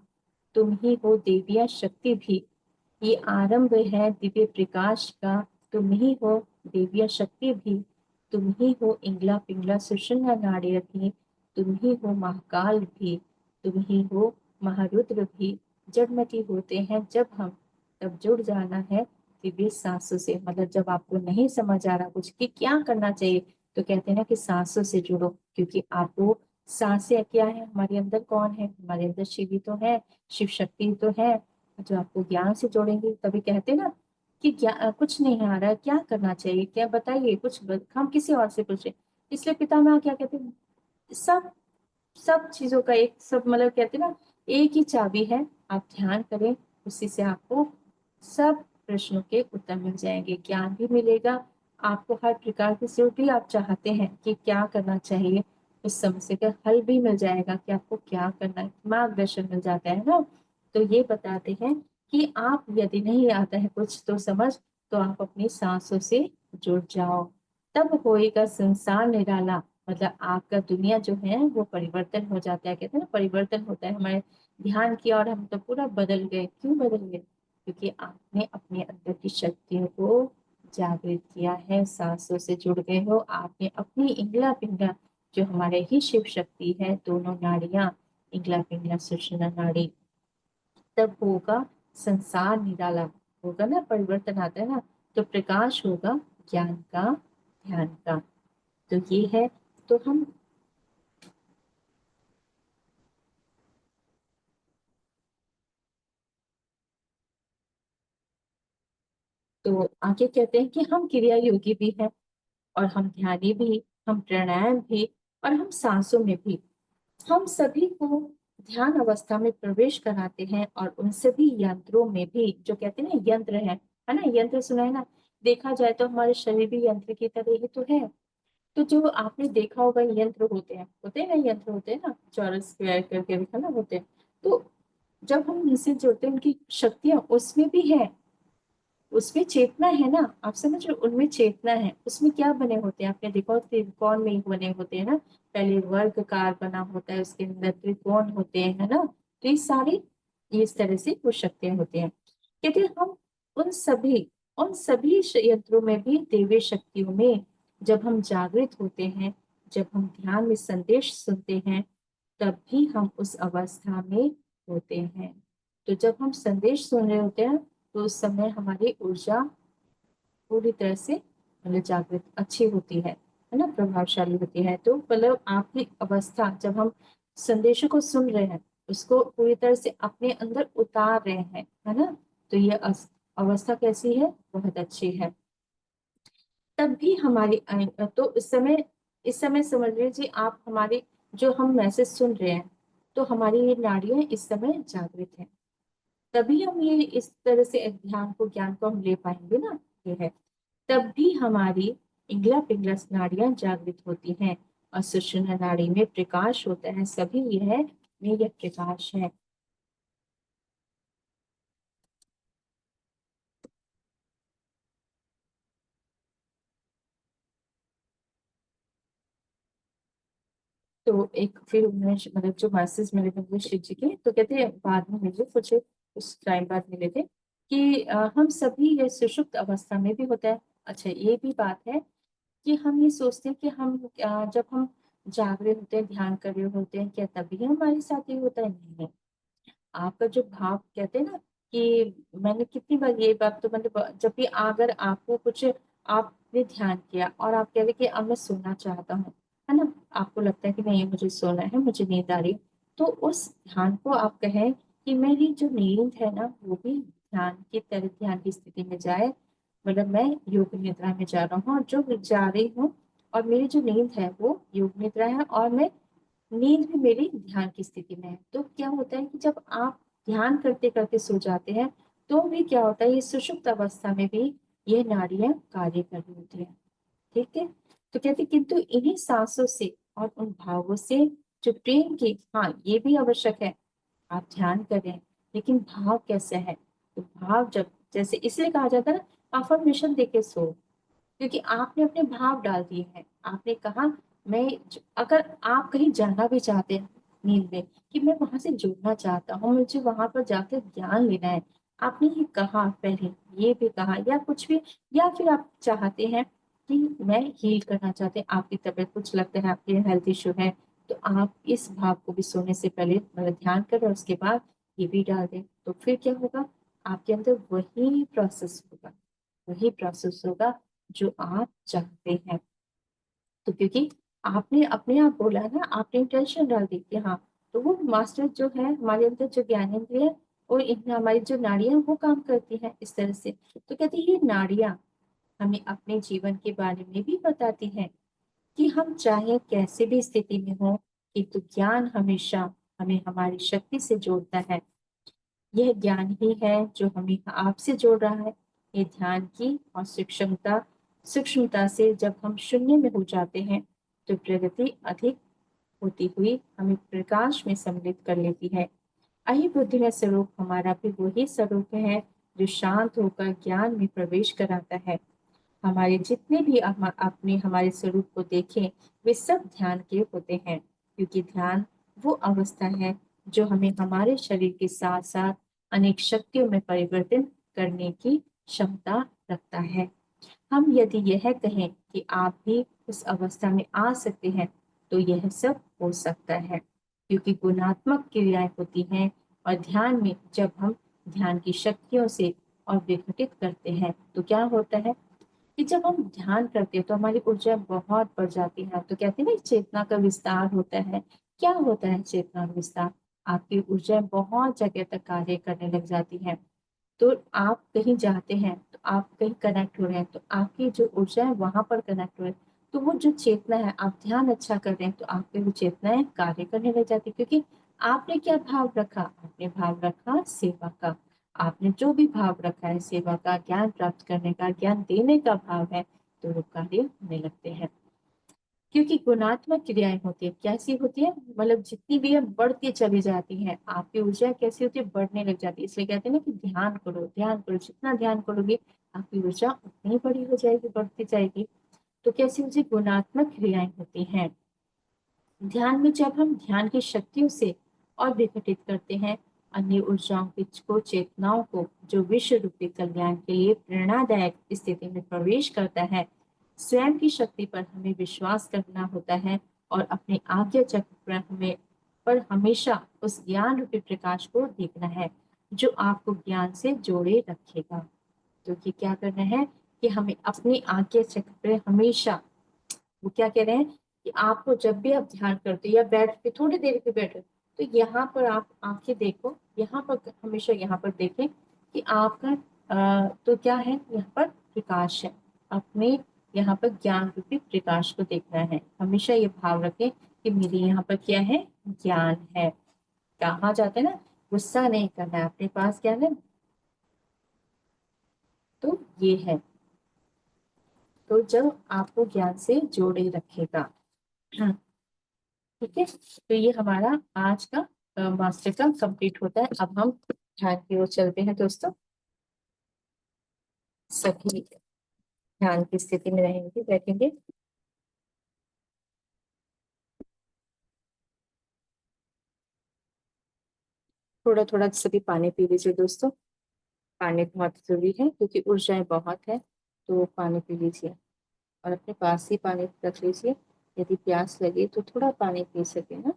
[SPEAKER 1] तुम ही हो देविया शक्ति भी। ये आरंभ है दिव्य प्रकाश का, तुम ही हो देविया शक्ति भी। तुम ही हो इंगला पिंगला सुषुम्ना नाड़ी भी। तुम ही हो महाकाल भी। तुम ही हो महारुद्र भी। जड़मति होते हैं जब हम, तब जुड़ जाना है दिव्य सांसों से। मतलब जब आपको नहीं समझ आ रहा कुछ कि क्या करना चाहिए, तो कहते हैं ना कि सांसों से जुड़ो, क्योंकि आपको सांसें क्या है, हमारे अंदर कौन है, हमारे अंदर शिव ही तो है, शिव शक्ति तो है, जो आपको ज्ञान से जोड़ेंगे। तभी कहते ना कि कुछ नहीं आ रहा है, क्या करना चाहिए, क्या बताइए कुछ हम किसी और से पूछे। इसलिए पितामह क्या कहते हैं, सब सब चीजों का एक, सब मतलब कहते हैं ना, एक ही चाबी है, आप ध्यान करें, उसी से आपको सब प्रश्नों के उत्तर मिल जाएंगे, ज्ञान भी मिलेगा आपको, हर प्रकार की जो भी आप चाहते हैं कि क्या करना चाहिए, उस समस्या का हल भी मिल जाएगा कि आपको क्या करना है, मार्गदर्शन मिल जाता है ना। तो ये बताते हैं कि आप यदि नहीं आता है कुछ तो समझ, तो आप अपनी सांसों से जुड़ जाओ, तब होएगा संसार निराला। मतलब आपका दुनिया जो है वो परिवर्तन हो जाता है, कहते हैं ना परिवर्तन होता है, हमारे ध्यान किया और हम तो पूरा बदल गए। क्यों बदल गए, क्योंकि आपने अपने अंदर की शक्तियों को जागृत किया है, सांसों से जुड़ गए हो, आपने अपनी इंगला पिंगला, जो हमारे ही शिव शक्ति है, दोनों नाड़ियां, इंगला पिंगला सुषुम्ना नाड़ी, तब होगा संसार निराला, होगा ना, परिवर्तन आता है ना, तो प्रकाश होगा ज्ञान का, ध्यान का। तो ये है। तो हम तो आगे कहते हैं कि हम क्रिया योगी भी हैं, और हम ध्यानी भी, हम प्राणायाम भी, और हम सांसों में भी, हम सभी को ध्यान अवस्था में प्रवेश कराते हैं। और उन सभी यंत्रों में भी, जो कहते हैं ना यंत्र है ना, यंत्र सुना है ना, देखा जाए तो हमारे शरीर भी यंत्र की तरह ही तो है। तो जो आपने देखा होगा यंत्र होते हैं ना, यंत्र होते हैं ना, चौरस स्क्वायर करके देखा ना होते हैं। तो जब हम इनसे जुड़ते हैं, उनकी शक्तियां उसमें भी है, उसमें चेतना है ना, आप समझ रहे हो, उनमें चेतना है। उसमें क्या बने होते हैं, आपने देखा हो त्रिकोण में ही बने होते हैं ना, पहले वर्गकार बना होता है, उसके अंदर त्रिकोण होते हैं, है ना। तो ये सारी इस तरह से वो शक्तियां होती हैं। कहते हैं हम उन सभी यंत्रों में भी देवी शक्तियों में जब हम जागृत होते हैं, जब हम ध्यान में संदेश सुनते हैं, तब भी हम उस अवस्था में होते हैं। तो जब हम संदेश सुन रहे होते हैं तो उस समय हमारी ऊर्जा पूरी तरह से मतलब जागृत अच्छी होती है ना, प्रभावशाली होती है। तो मतलब आपकी अवस्था जब हम संदेशों को सुन रहे हैं उसको पूरी तरह से अपने अंदर उतार रहे हैं, है ना, तो ये अवस्था कैसी है, बहुत अच्छी है। तब भी हमारी तो इस समय समझ लीजिए आप, हमारे जो हम मैसेज सुन रहे हैं तो हमारी ये नाड़ियां इस समय जागृत हैं, तभी हम ये इस तरह से ध्यान को, ज्ञान को हम ले पाएंगे ना, ये है। तब भी हमारी इंगला पिंगला नाड़ियां जागृत होती हैं और सुषुम्ना नाड़ी में प्रकाश होता है, सभी यह में यह प्रकाश है। तो एक फिर उन्होंने मतलब जो मैसेज मिले थे शिव जी के, तो कहते हैं बाद में मिले, कुछ उस टाइम बाद मिले थे कि हम सभी ये सुषुप्त अवस्था में भी होता है। अच्छा, ये भी बात है कि हम ये सोचते हैं कि हम जब हम जागृत होते हैं, ध्यान कर रहे होते हैं, क्या तभी हमारे साथ ये होता है? नहीं। आपका जो भाव कहते हैं ना, कि मैंने कितनी बार ये बात, तो मतलब जब भी अगर आपको कुछ, आपने ध्यान किया और आप कह रहे कि अब मैं सोना चाहता हूँ, है ना, आपको लगता है कि नहीं मुझे सोना है, मुझे नींद आ रही है, तो उस ध्यान को आप कहें कि मेरी जो नींद है ना वो भी ध्यान की तरह, ध्यान की स्थिति में जाए, मतलब मैं योग निद्रा में जा रहा हूँ और जो जा रही हूँ, और मेरी जो नींद है वो योग निद्रा है, और मैं नींद भी मेरी ध्यान की स्थिति में है। तो क्या होता है कि जब आप ध्यान करते करते सो जाते हैं तो भी क्या होता है, ये सुषुप्त अवस्था में भी ये नाड़ियां कार्य कर रही होती है। ठीक है, तो कहते किंतु इन्हीं सांसों से और उन भावों से जो प्रेम की, हाँ ये भी आवश्यक है, आप ध्यान करें, लेकिन भाव कैसे है? तो भाव जब, जैसे इसलिए कहा जाता है ना, अफर्मेशन देके सो, क्योंकि आपने अपने भाव डाल दिए हैं। आपने कहा मैं अगर आप कहीं जाना भी चाहते हैं नींद में, कि मैं वहां से जुड़ना चाहता हूँ, मुझे वहां पर जाकर ज्ञान लेना है, आपने ये कहा पहले, ये भी कहा या कुछ भी, या फिर आप चाहते हैं कि मैं हील करना चाहते हैं, आपकी तबीयत कुछ लगता है, आपके हेल्थ इशू है, तो आप इस भाव को भी सोने से पहले मतलब ध्यान करें, उसके बाद ये भी डाल दें, तो फिर क्या होगा, आपके अंदर वही प्रोसेस होगा जो आप चाहते हैं। तो क्योंकि आपने अपने आप बोला है ना, आपने इंटेंशन डाल दी कि हाँ, तो वो मास्टर जो है हमारे अंदर, जो ज्ञानेंद्रिय है और इन हमारी जो नाड़ियां वो काम करती हैं इस तरह से। तो कहते हैं ये नाड़ियां हमें अपने जीवन के बारे में भी बताती हैं कि हम चाहे कैसे भी स्थिति में हो, किंतु ज्ञान हमेशा हमें हमारी शक्ति से जोड़ता है। यह ज्ञान ही है जो हमें आपसे जोड़ रहा है। ये ध्यान की और सूक्ष्मता से जब हम शून्य में हो जाते हैं तो प्रगति अधिक होती हुई हमें प्रकाश में सम्मिलित कर लेती है। अहि बुद्धि में स्वरूप हमारा भी वही स्वरूप है जो शांत होकर ज्ञान में प्रवेश कराता है। हमारे जितने भी अपने हमारे स्वरूप को देखें, वे सब ध्यान के होते हैं, क्योंकि ध्यान वो अवस्था है जो हमें हमारे शरीर के साथ साथ अनेक शक्तियों में परिवर्तन करने की क्षमता रखता है। हम यदि यह कहें कि आप भी उस अवस्था में आ सकते हैं, तो यह सब हो सकता है, क्योंकि गुणात्मक क्रियाएं होती हैं, और ध्यान में जब हम ध्यान की शक्तियों से और विघटित करते हैं तो क्या होता है कि जब हम ध्यान करते हैं तो हमारी ऊर्जा बहुत बढ़ जाती है। तो कहते हैं ना, चेतना का विस्तार होता है। क्या होता है चेतना का विस्तार? आपकी ऊर्जा बहुत जगह तक कार्य करने लग जाती है। तो आप कहीं जाते हैं तो आप कहीं कनेक्ट हो रहे हैं, तो आपकी जो ऊर्जा है वहां पर कनेक्ट हो रहे हैं, तो वो जो चेतना है, आप ध्यान अच्छा कर रहे हैं तो आपकी वो चेतनाएं कार्य करने लग जाती है, क्योंकि आपने क्या भाव रखा? आपने भाव रखा सेवा का। आपने जो भी भाव रखा है सेवा का, ज्ञान प्राप्त करने का, ज्ञान देने का भाव है, तो वो कार्य होने लगते हैं। क्योंकि गुणात्मक क्रियाएं होती है, कैसी होती है, मतलब जितनी भी है बढ़ती चली जाती है, आपकी ऊर्जा कैसी होती है, बढ़ने लग जाती है। इसलिए कहते हैं ना कि ध्यान करो, ध्यान करो, जितना ध्यान करोगे आपकी ऊर्जा उतनी बड़ी हो जाएगी, बढ़ती जाएगी। तो कैसी ऊर्जा? गुणात्मक क्रियाएं होती हैं। ध्यान में जब हम ध्यान की शक्तियों से और विघटित करते हैं अन्य ऊर्जाओं को, चेतनाओं को, जो विश्व रूपी कल्याण के लिए प्रेरणादायक स्थिति में प्रवेश करता है, स्वयं की शक्ति पर हमें विश्वास करना होता है और अपने आज्ञा चक्र पर हमेशा उस ज्ञान रूपी प्रकाश को देखना है। जो आपको ज्ञान से जोड़े रखेगा। तो ये क्या करना है कि हमें अपनी आंखें चक्र पे हमेशा, वो क्या कह रहे हैं कि आपको जब भी आप ध्यान करते हो या बैठ के थोड़ी देर के बैठे तो यहाँ पर आप आंखें देखो, यहाँ पर हमेशा यहाँ पर देखें कि आपका तो क्या है, यहाँ पर प्रकाश है, अपने यहाँ पर ज्ञान रूपी प्रकाश को देखना है। हमेशा ये भाव रखें कि मेरे यहाँ पर क्या है, ज्ञान है। कहा जाता है ना, गुस्सा नहीं करना है, अपने पास क्या है, तो ये है। तो जब आपको ज्ञान से जोड़े रखेगा। ठीक है, तो ये हमारा आज का मास्टर का कंप्लीट होता है। अब हम ध्यान की ओर चलते हैं दोस्तों। सभी ध्यान की स्थिति में रहेंगे, बैठेंगे। थोड़ा थोड़ा सभी पानी पी लीजिए दोस्तों। पानी बहुत जरूरी है क्योंकि ऊर्जाएं बहुत है, तो पानी पी लीजिए और अपने पास ही पानी रख लीजिए। यदि प्यास लगे तो थोड़ा पानी पी सके ना।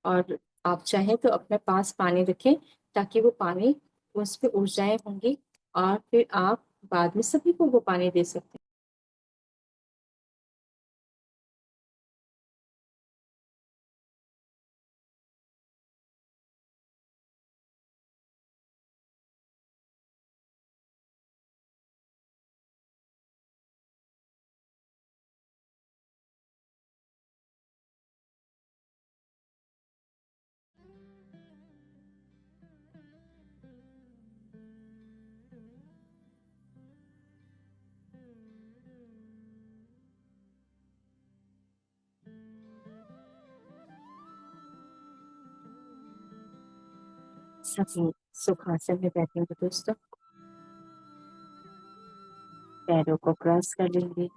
[SPEAKER 1] और आप चाहें तो अपने पास पानी रखें ताकि वो पानी, उस पे ऊर्जाएं होंगी और फिर आप बाद में सभी को वो पानी दे सकते हैं। सभी सुखासन में बैठेंगे दोस्तों। पैरों को क्रॉस कर लेंगे,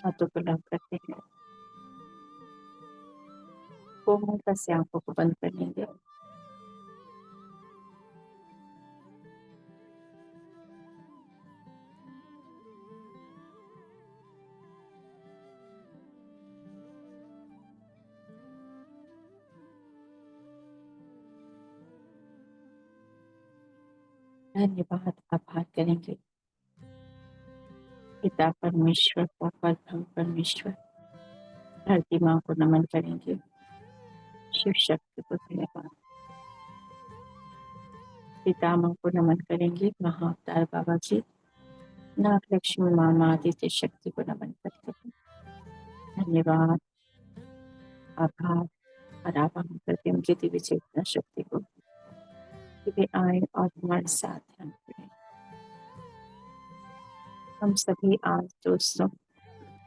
[SPEAKER 1] हाथों को लॉक करते हैं, कोमलता से आंखों को बंद कर लेंगे। धन्यवाद, आभार करेंगे पिता परमेश्वर को, परम परमेश्वर, धरती माँ को नमन करेंगे, शिव शक्ति को धन्यवाद, पितामह को नमन करेंगे, महाअवतार बाबा जी, नाग लक्ष्मी माँ, माँ आदित्य शक्ति को नमन करते हैं। धन्यवाद, आभार और आवाहन करते हैं उनकी दिव्य चेतना शक्ति को कि वे आए और हमारे साथ ध्यान करें। हम सभी आज दोस्तों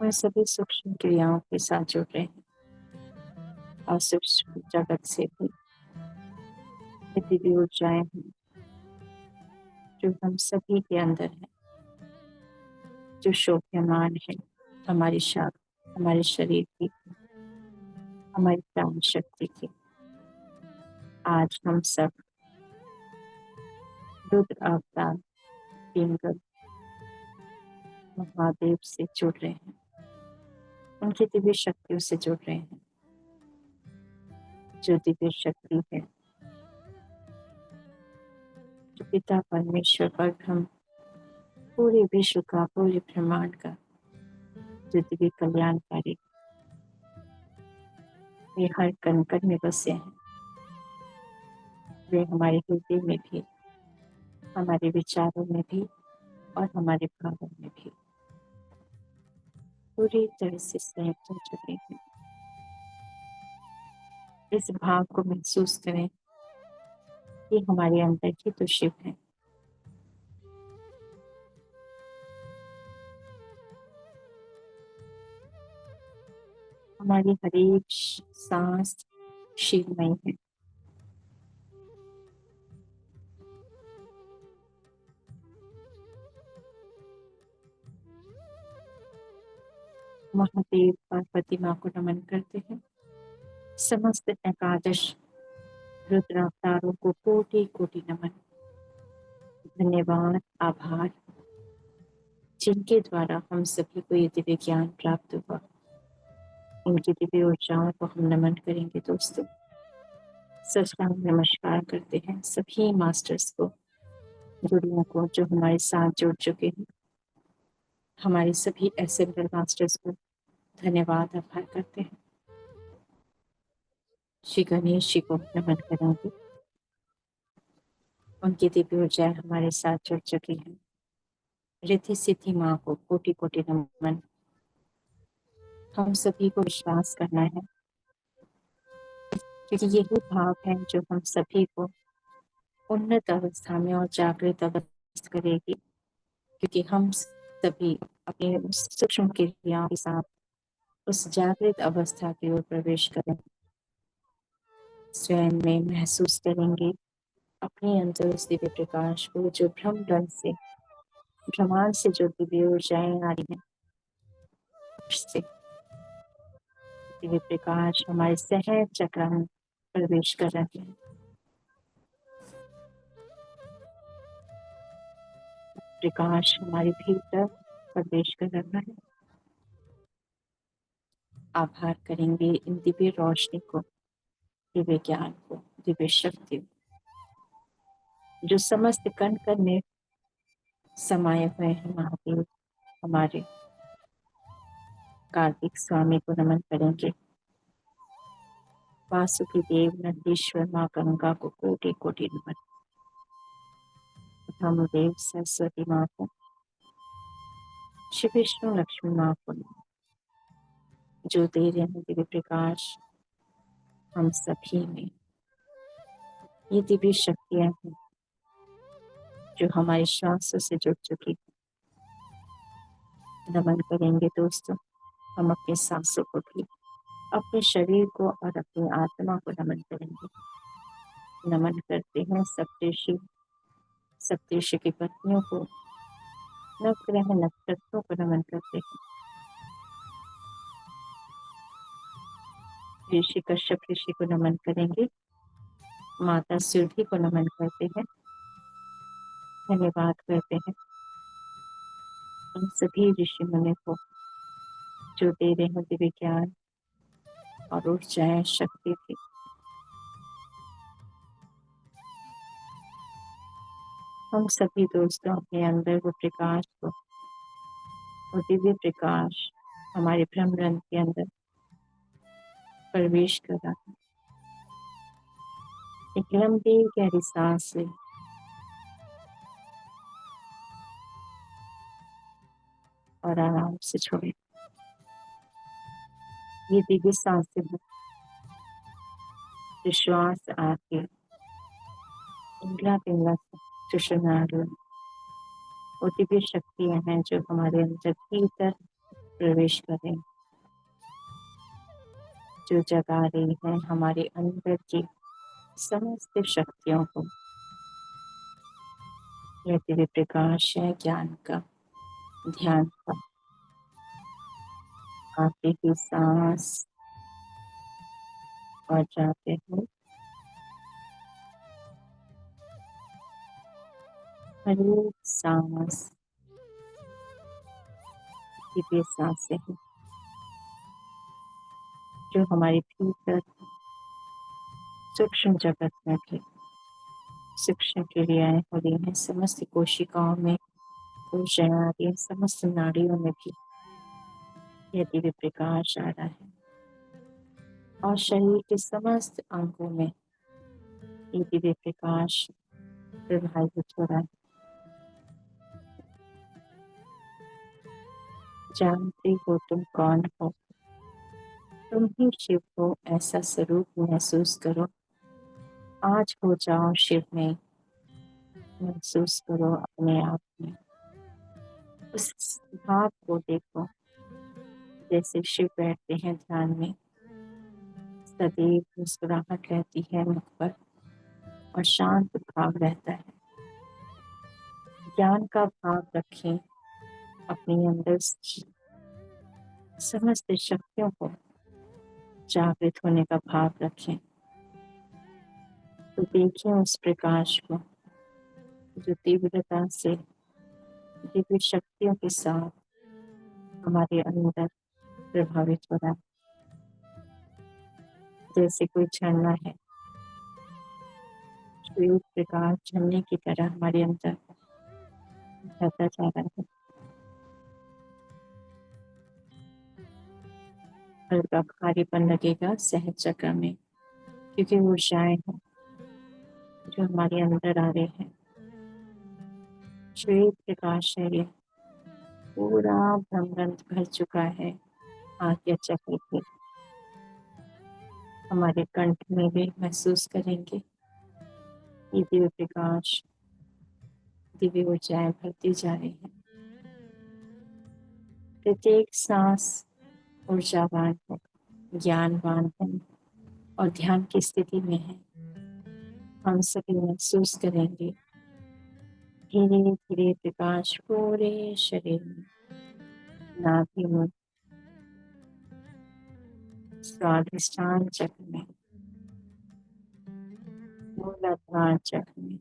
[SPEAKER 1] उन सभी सूक्ष्म क्रियाओं के साथ जुड़ रहे हैं और सूक्ष्म जगत से भी ये दिव्य ऊर्जाएं हैं जो हम सभी के अंदर है, जो शोभ्यमान है हमारी हमारे शरीर की, हमारी प्राण शक्ति की। आज हम सब रुद्र अवतार पिंगल महादेव से जुड़ रहे हैं, उनकी दिव्य शक्तियों से जुड़ रहे हैं, जो दिव्य शक्ति है, जो पिता परमेश्वर पर हम पूरे विश्व का, पूरे ब्रह्मांड का जो दिव्य कल्याणकारी, वे हर कण कण में बसे हैं। वे हमारे हृदय में भी, हमारे विचारों में भी और हमारे भावों में भी पूरी तरह से संयुक्त हो चुके हैं। इस भाव को महसूस करें कि हमारे अंदर ही तो शिव है। हमारी हर एक सांस शिवमय है। महादेव पार्वती माँ को नमन करते हैं। समस्त एकादश रुद्र अवतारों को कोटि कोटि नमन, धन्यवाद, आभार, जिनके द्वारा हम सभी को ये दिव्य ज्ञान प्राप्त हुआ। उनकी दिव्य ऊर्जाओं को हम नमन करेंगे दोस्तों। साष्टांग नमस्कार करते हैं सभी मास्टर्स को, गुरुओं को जो हमारे साथ जुड़ चुके हैं। हमारे सभी एसेंबल मास्टर्स को धन्यवाद आभार करते हैं। श्री गणेश जी को नमन करेंगे, उनकी दिव्य ऊर्जाएं हमारे साथ जुड़ चुकी हैं। रिद्धि सिद्धि माँ को कोटि कोटि नमन। हम सभी को विश्वास करना है, क्योंकि यही भाव है जो हम सभी को उन्नत अवस्था में और जागृत अवस्था करेगी, क्योंकि हम सभी अपनी उस सूक्ष्म क्रियाओं के साथ उस जागृत अवस्था की ओर प्रवेश करें। स्वयं में महसूस करेंगे अपने अंदर उस दिव्य प्रकाश को, जो ब्रह्मांड से जो दिव्य ऊर्जाएं आ रही हैं, उससे दिव्य प्रकाश हमारे सहज चक्र में प्रवेश कर रहे हैं। प्रकाश हमारे भीतर प्रवेश कर रहा है। आभार करेंगे इन दिव्य रोशनी को, दिव्य ज्ञान को, दिव्य शक्ति, जो समस्त कण कण में समाये हुए हैं। महादेव हमारे कार्तिक स्वामी को नमन करेंगे। वासुकी देव, नंदीश्वर, माँ गंगा को कोटि कोटि नमन। ब्रह्मदेव, सरस्वती माँ को, श्री विष्णु, लक्ष्मी माँ को नमन। जो दे रहे हैं दिव्य प्रकाश हम सभी में, ये दिव्य शक्तियां हैं जो हमारे श्वासों से जुड़ चुकी हैं। नमन करेंगे दोस्तों हम अपने सांसों को भी, अपने शरीर को और अपनी आत्मा को नमन करेंगे। नमन करते हैं सप्तऋषि, सप्तऋषि की पत्नियों को, नवग्रह नक्षत्रों को नमन करते हैं। ऋषि कश्यप ऋषि को नमन करेंगे। माता सुरभि को नमन करते हैं, धन्यवाद करते हैं उन सभी ऋषि मुनि को जो दे रहे हैं दिव्य ज्ञान और ऊर्जाएं, शक्ति थी। हम सभी दोस्तों अपने अंदर वो प्रकाश को, वो दिव्य प्रकाश हमारे ब्रह्मरंध्र के अंदर प्रवेश कर रहा है। एक लंबी गहरी सांस ले और आराम से छोड़े। ये दिव्य सांसें हैं, जो श्वास आके पिंगला पिंगला सुषुम्ना, वो दिव्य शक्तियां हैं जो हमारे अंदर भीतर प्रवेश कर रही, जो जगा रही है हमारे अंदर की समस्त शक्तियों को। यह दिव्य प्रकाश है ज्ञान का, ध्यान का। आते ही सांस और जाते हैं हर एक सांस दिव्य सांसें हैं जो हमारे भीतर सूक्ष्म जगत में भी सूक्ष्म क्रियाएं हो रही हैं। समस्त कोशिकाओं में ऊर्जाएं आ रही है, समस्त नाड़ियों में भी यह दिव्य प्रकाश आ रहा है और शरीर के समस्त अंगों में ये दिव्य प्रकाश प्रभावित हो रहा है। जानते हो तुम कौन हो, तुम ही शिव हो, ऐसा स्वरूप महसूस करो। आज हो जाओ शिव में, महसूस करो अपने आप में। उस भाव को देखो जैसे शिव बैठते हैं ध्यान में, सदैव मुस्कुराहट रहती है मुख पर और शांत भाव रहता है। ज्ञान का भाव रखें अपने अंदर, समस्त शक्तियों को जागृत होने का भाव रखें। तो देखिए उस प्रकाश को जो तीव्रता से दिव्य शक्तियों के साथ हमारे अंदर प्रभावित हो रहा है। जैसे कोई झरना है, श्वेत प्रकाश झरने की तरह हमारे अंदर बहता जा रहा है। हल्का भारीपन लगेगा सहज चक्र में, क्योंकि ऊर्जाएं हैं जो हमारे अंदर आ रहे हैं। श्वेत प्रकाश है, ये पूरा ब्रह्मांड भर चुका है आज्ञा चक्र के। हमारे कंठ में भी महसूस करेंगे ये दिव्य प्रकाश, दिव्य ऊर्जाएं भरती जा रही है। प्रत्येक सांस ऊर्जावान है, ज्ञानवान है और ध्यान की स्थिति में है। हम सभी महसूस करेंगे धीरे धीरे प्रकाश पूरे शरीर में, नाभि में, स्वाधिष्ठान चक्र में, मूलाधार चक्र में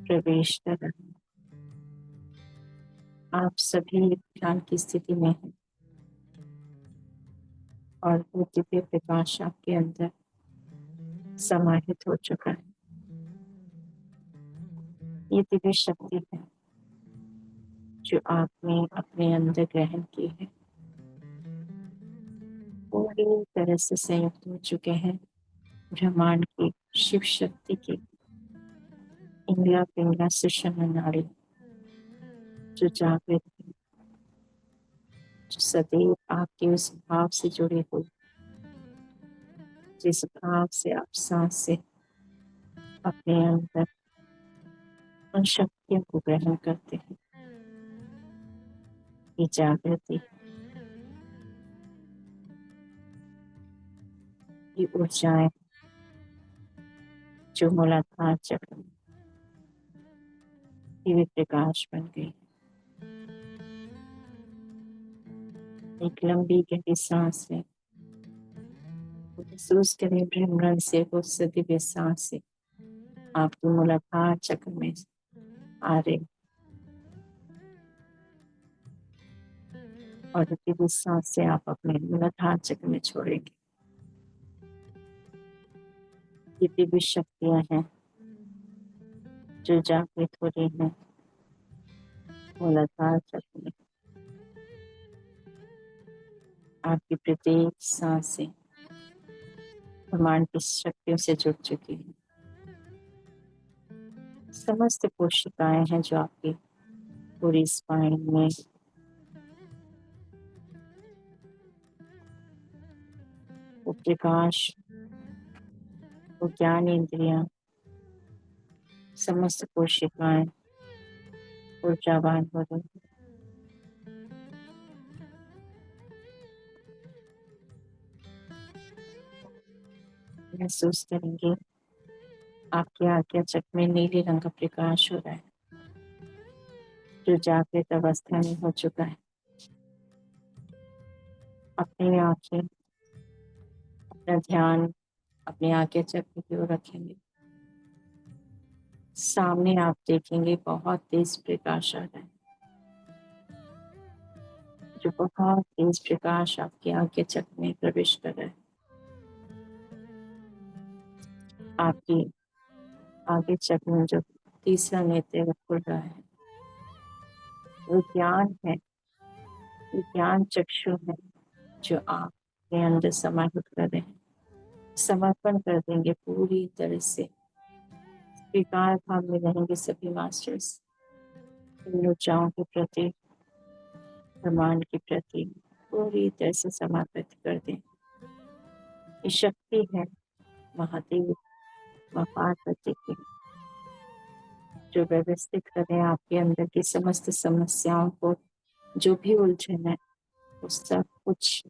[SPEAKER 1] प्रवेश कर रहे हैं। आप सभी ध्यान की स्थिति में हैं और वो दिव्य प्रकाश आपके अंदर समाहित हो चुका है। ये दिव्य शक्ति है जो आपने अपने अंदर ग्रहण की है, पूरी तरह से संयुक्त हो चुके हैं ब्रह्मांड की शिव शक्ति की इंगला पिंगला सुषमा नाड़ी, जो जागृत है, जो सदैव आपके उस भाव से जुड़ी हुई, जिस भाव से आप सांस से अपने अंदर उन शक्तियों को ग्रहण करते हैं। ये जागृति, ये ऊर्जाएं जो मूलाधार चक्र में दिव्य प्रकाश बन गई। एक लंबी गहरी सांस है, महसूस करें ब्रह्मांड से वो दिव्य सांस से आपके मूलाधार चक्र में आ रहे और दिव्य सांस से आप अपने मूलाधार चक्र में छोड़ेंगे। ये दिव्य शक्तियां हैं जो जागृत हो रही हैं मूलाधार चक्र में। आपकी प्रत्येक सांस से ब्रह्मांड की शक्तियों से जुड़ चुकी है। समस्त कोशिकाएं हैं जो आपकी पूरी स्पाइन में वो प्रकाश, वो ज्ञान इंद्रियां, समस्त कोशिकाएं ऊर्जावान हो रही हैं। महसूस करेंगे आपके आज्ञा चक्र में नीले रंग का प्रकाश हो रहा है, जो जागृत अवस्था में हो चुका है। अपनी आंखें, अपना ध्यान अपने आज्ञा चक्र की ओर रखेंगे। सामने आप देखेंगे बहुत तेज प्रकाश आ रहा है, जो बहुत तेज प्रकाश आपके आज्ञा चक्र में प्रवेश कर रहा है। आपकी आगे चक्र में जो तीसरा नेत्र खुल रहा है, वो ज्ञान है, वो ज्ञान चक्षु है जो आप अपने अंदर समाहित कर रहे हैं। समर्पण कर देंगे पूरी तरह से, स्वीकार भाव में रहेंगे सभी मास्टर्स इन ऊर्जाओं के प्रति, ब्रह्मांड के प्रति पूरी तरह से समर्पित कर दें। ये शक्ति है महादेव माँ पार्वती की, जो व्यवस्थित करें आपके अंदर की समस्त समस्याओं को, जो भी उलझन है उस सब कुछ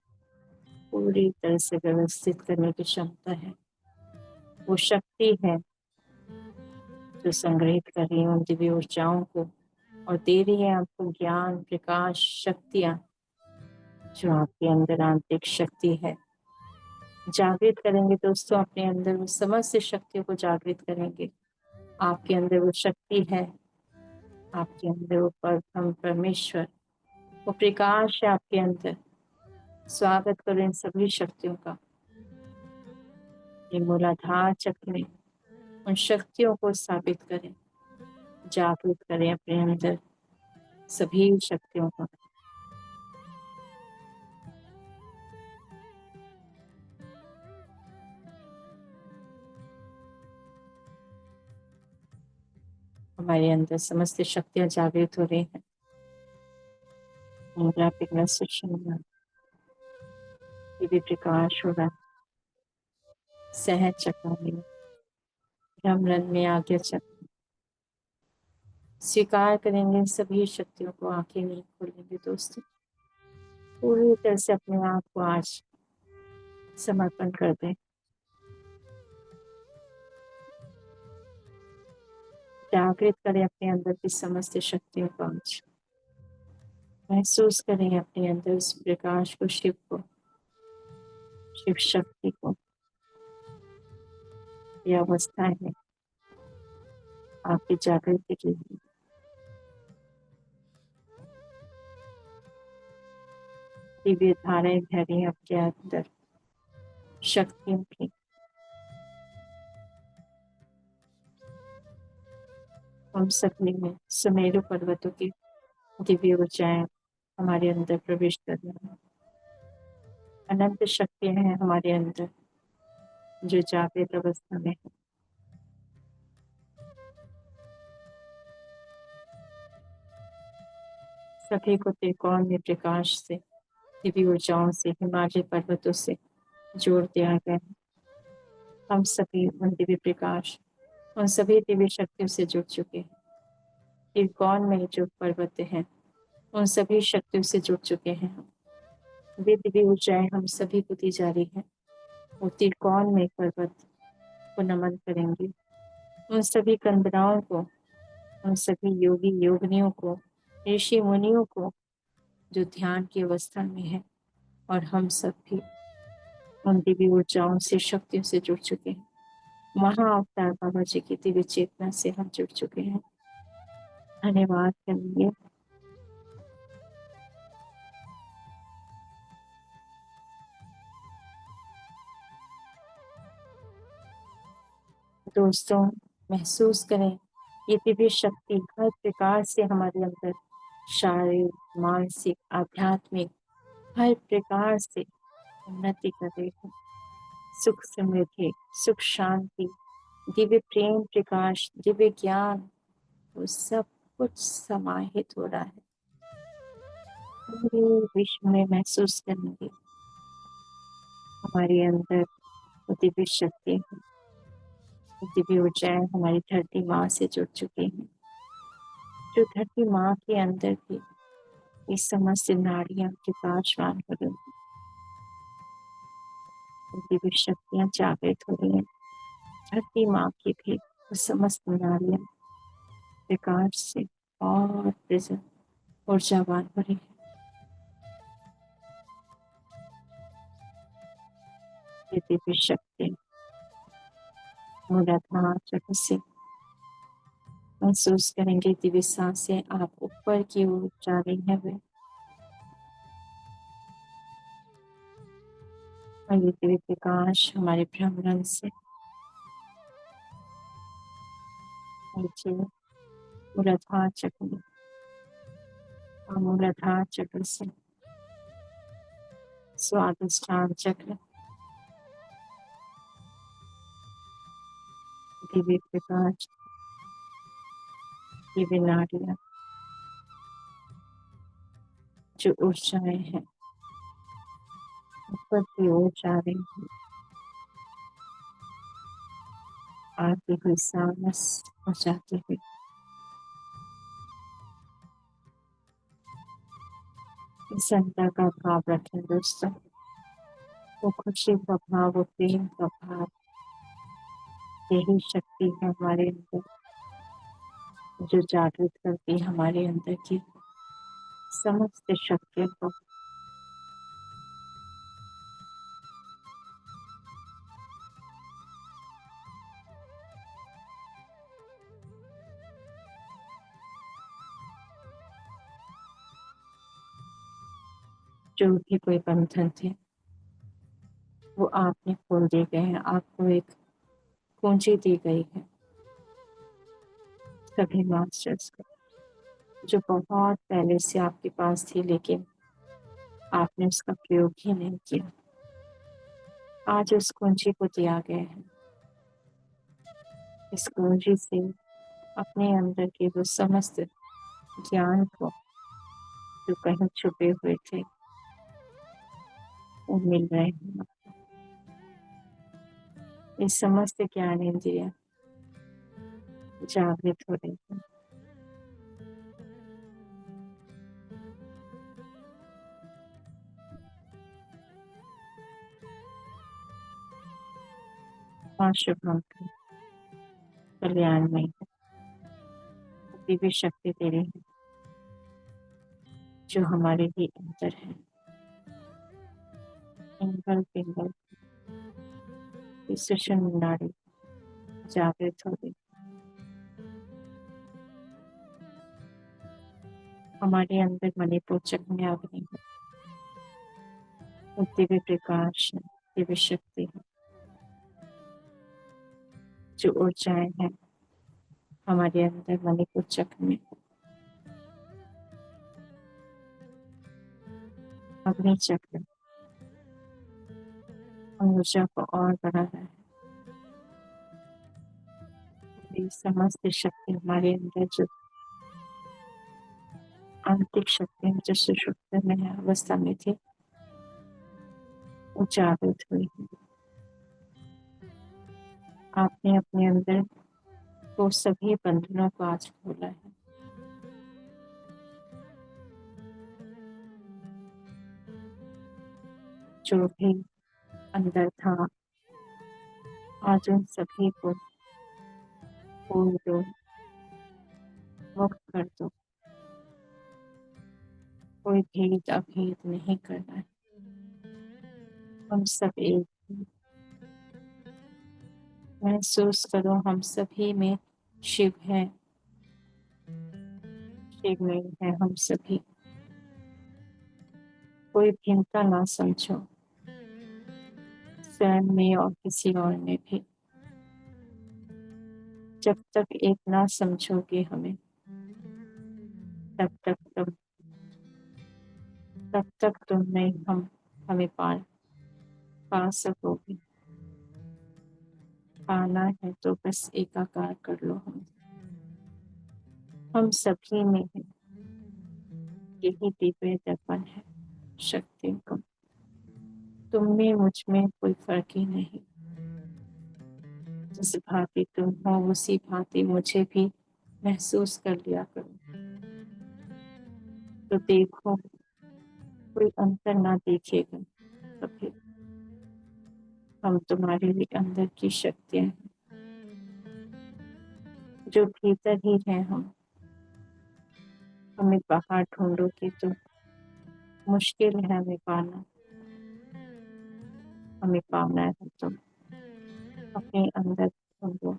[SPEAKER 1] पूरी तरह से व्यवस्थित करने की क्षमता है। वो शक्ति है जो संग्रहित कर रही है उन दिव्य ऊर्जाओं को और दे रही है आपको ज्ञान, प्रकाश, शक्तियां, जो आपके अंदर आंतरिक शक्ति है। जागृत करेंगे दोस्तों अपने अंदर वो समस्त शक्तियों को जागृत करेंगे। आपके अंदर वो शक्ति है, आपके अंदर वो परम परमेश्वर, वो प्रकाश है आपके अंदर। स्वागत करो इन सभी शक्तियों का, ये मूलाधार चक्र में उन शक्तियों को स्थापित करें, जागृत करें अपने अंदर सभी शक्तियों को। हमारे अंदर समस्त शक्तियां जागृत हो रही हैं। मूला पिघला सुषुम्ना, दिव्य प्रकाश हो रहा है। सहज चक्र में, भ्रमरण में, आज्ञा चक्र स्वीकार करेंगे सभी शक्तियों को। आंखें नहीं खोलेंगे दोस्तों, पूरी तरह से अपने आप को आज समर्पण कर दें। जागृत करें अपने अंदर की समस्त शक्तियों को। आज महसूस करें अपने अंदर उस प्रकाश को, शिव को, शिव शक्ति को। यह अवस्था है आपकी जागृति की। दिव्य धाराएं बह रही हैं आपके अंदर शक्तियों की। हम सभी में सुमेरु पर्वतों की दिव्य ऊर्जाएं हमारे अंदर प्रवेश कर रही हैं। अनंत शक्तियां हैं हमारे अंदर जो जागृत अवस्था में है। सभी को त्रिकोण में प्रकाश से, दिव्य ऊर्जाओं से, हिमालय पर्वतों से जोड़ दिया गया है। हम सभी उन दिव्य प्रकाश, उन सभी दिव्य शक्तियों से जुड़ चुके हैं। त्रिकोण में जो पर्वत हैं उन सभी शक्तियों से जुड़ चुके हैं। वे दिव्य ऊर्जाएं हम सभी को दी जा रही है। वो त्रिकोण में पर्वत को नमन करेंगे। उन सभी कंदराओं को, उन सभी योगी योगिनियों को, ऋषि मुनियों को जो ध्यान की अवस्था में है। और हम सब भी उन दिव्य ऊर्जाओं से, शक्तियों से जुड़ चुके हैं। महाअवतार बाबा जी की दिव्य चेतना से हम जुड़ चुके हैं। धन्यवाद करेंगे। दोस्तों, महसूस करें ये दिव्य शक्ति हर प्रकार से हमारे अंदर शारीरिक, मानसिक, आध्यात्मिक हर प्रकार से उन्नति कर रही है। सुख समृद्धि, सुख शांति, दिव्य प्रेम प्रकाश, दिव्य ज्ञान, वो सब कुछ समाहित हो रहा है। पूरे विश्व में महसूस करेंगे हमारे अंदर वो दिव्य शक्ति है। वो दिव्य ऊर्जाएं हमारी धरती माँ से जुड़ चुकी हैं। जो धरती माँ के अंदर भी ये समस्त नाड़ियां प्रकाशवान हो रही हैं। दिव्य शक्तियां जागृत हो रही हैं। धरती माँ की भी वो समस्त नाड़ियां प्रकाश से और ऊर्जावान हो रही है। ये दिव्य शक्ति मूलाधार चक्र से महसूस करेंगे। दिव्य सांसें आप ऊपर की ओर जा रही है वे, और ये दिव्य प्रकाश हमारे भ्रमरण से नीचे मूलाधार चक्र में, और मूलाधार चक्र से स्वादिष्ठान चक्र, दिव्य प्रकाश, दिव्य नाड़ियां, जो ऊर्जाएं हैं ऊपर की ओर जा रही है। आती हुई सांस और जाती हुई। प्रसन्नता का भाव रखें दोस्तों। वो खुशी का भाव, वो प्रेम का भाव, यही शक्ति है हमारे अंदर जो जागृत करती है हमारे अंदर की समस्त शक्तियों को। जो भी कोई बंधन थे वो आपने खोल दिए गए हैं। आपको एक कुंजी दी गई है सभी मास्टर्स को, जो बहुत पहले से आपके पास थी, लेकिन आपने उसका प्रयोग ही नहीं किया। आज उस कुंजी को दिया गया है। इस कुंजी से अपने अंदर के वो समस्त ज्ञान को, जो कहीं छुपे हुए थे, वो मिल रहे हैं। ये समस्त ज्ञान इंद्रिय जागृत हो रही है। माँ शुभम कल्याण में दिव्य शक्ति दे रही है, जो हमारे भी अंदर है। पिंगल पिंगल सुषुम्ना नाड़ी जागृत हो रही। हमारे अंदर मणिपुर चक्र में अग्नि है, वो दिव्य प्रकाश है, दिव्य शक्ति है, जो ऊर्जाएं हैं हमारे अंदर मणिपुर चक्र में। अग्नि चक्र ऊर्जा को और बढ़ा रहा है। ये समस्त शक्ति हमारे अंदर, जो आंतरिक शक्ति जो सुषुप्त में है अवस्था में थी, वो जागृत हुई है। आपने अपने अंदर वो सभी बंधनों को आज खोला है। जो भी अंदर था, आज उन सभी को खोल दो, मुक्त कर दो। कोई भेद अभेद नहीं करना है। हम सब एक हैं। महसूस करो हम सभी में शिव है, शिव में है हम सभी। कोई भिन्नता ना समझो, स्वयं में और किसी और में भी। जब तक एक ना समझोगे हमें, तब तक तुम नहीं हमें पा सकोगे। पाना है तो बस एकाकार कर लो। हम सभी में है, यही दिव्य दर्पण है शक्ति को। तुम में मुझ में कोई फर्क ही नहीं। जिस भांति तुम हो उसी भांति मुझे भी महसूस कर लिया करो। तो देखो, कोई अंतर ना दिखेगा कभी। हम तुम्हारे भी अंदर की शक्तियां हैं, जो भीतर ही है। हमें बाहर ढूंढोगे तो मुश्किल है हमें पाना। हमें पाना है तो अपने अंदर ढूंढो।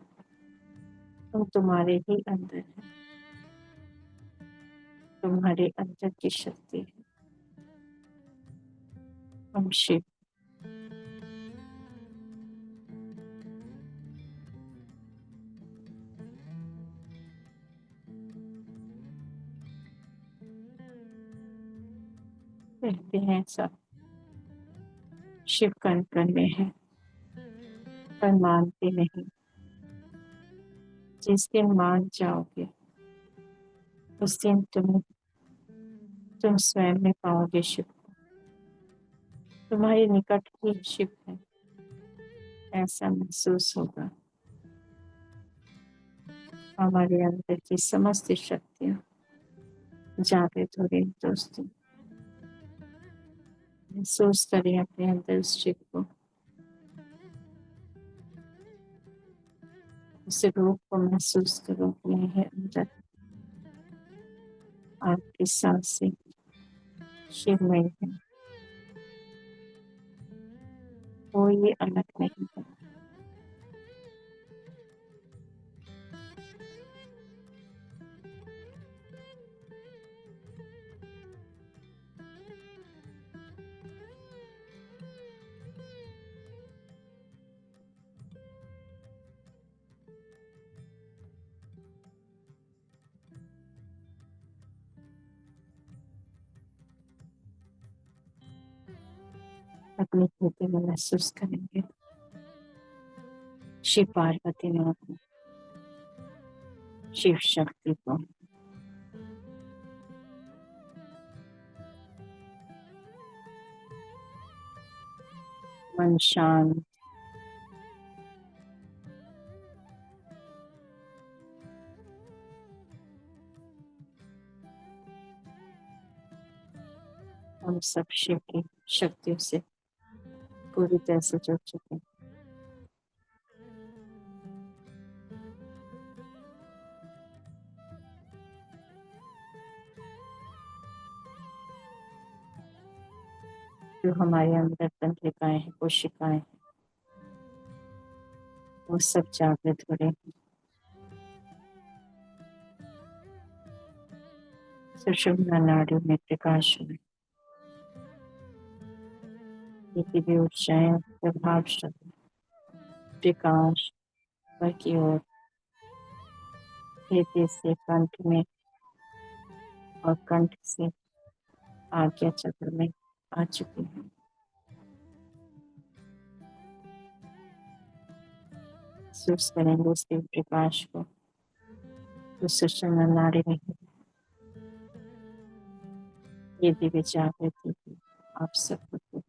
[SPEAKER 1] तुम तुम्हारे ही अंदर है, तुम्हारे अंदर की शक्ति है। हम शिव। कहते हैं सब शिव कण कण में है, पर मानते नहीं। जिस दिन मान जाओगे, उस दिन तुम स्वयं में पाओगे शिव को। तुम्हारे निकट ही शिव है, ऐसा महसूस होगा। हमारे अंदर की समस्त शक्तियां जागृत हो रही दोस्तों। महसूस करें अपने अंदर उस शिव को, उस रूप को महसूस करो अपने ही अंदर। आपकी सांसें शिवमय है, कोई अलग नहीं है। अपने हृदय में महसूस करेंगे शिव पार्वती माँ को, शिव शक्ति को। मन शांत, हम सब शिव की शक्तियों से पूरी तरह से जुड़ चुके हैं। जो हमारे अंदर तंत्रिकाएं हैं, कोशिकाएं हैं, वो सब जागृत हो रहे हैं। सुषुम्ना नाड़ी में प्रकाश में भी ऊर्जाएं प्रभावशाली प्रकाश ऊपर की ओर हृदय से कंठ में और कंठ से आज्ञा चक्र में आ चुकी है। महसूस करेंगे उस दिव्य प्रकाश को जो सुषुम्ना नाड़ी में है। ये दिव्य जागृति आप सबको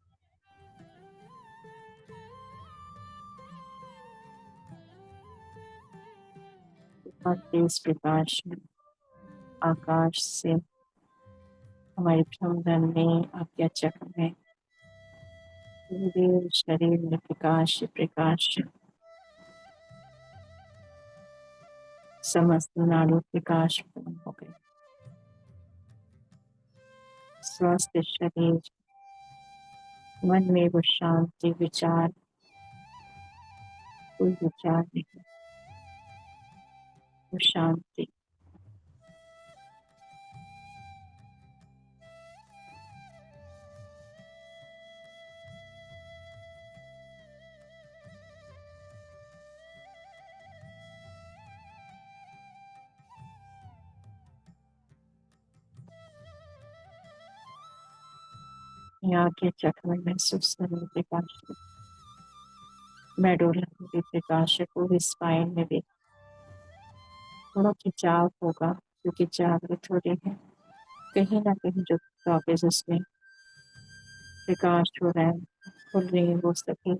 [SPEAKER 1] और तेज प्रकाश में आकाश से हमारे भ्रमण में आज्ञा चक्र में पूरे शरीर में प्रकाश प्रकाश, समस्त नाड़ी प्रकाश पूर्ण हो गए। स्वस्थ शरीर, मन में वो शांति, विचार, कोई विचार नहीं, वो शांति। यहाँ के चक्र में महसूस करने प्रकाश, मेडुला में भी प्रकाश है, पूरी स्पाइन में भी थोड़ा खिंचाव होगा क्योंकि जागृत हो रही है। कहीं ना कहीं जो टॉपिक उसमें प्रकाश हो रहा है, खुल रही है वो सभी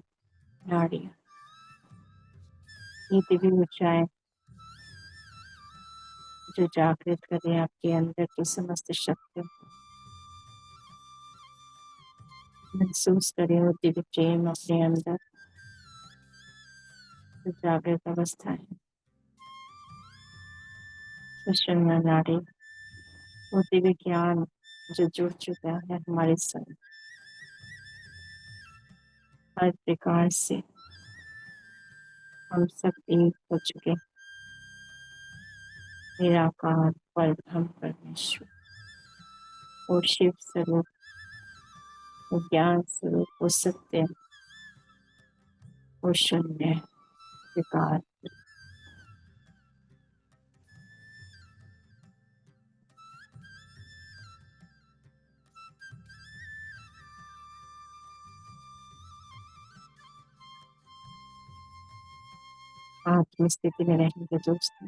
[SPEAKER 1] नाड़ियाँ। ये दिव्य ऊर्जाएं जो जागृत कर रहे हैं आपके अंदर की समस्त शक्तियों को। महसूस करें वो दिव्य प्रेम अपने अंदर जो जागृत अवस्था है। सुषुम्ना नाड़ी, वो दिव्य ज्ञान जो जुड़ चुका है हमारे संग, हर प्रकार से हम सब एक हो चुके। निराकार परब्रह्म परमेश्वर, वो शिव स्वरूप, वो ज्ञान स्वरूप, वो सत्य, वो शून्य विकार। आत्म स्थिति में रहेंगे दोस्तों,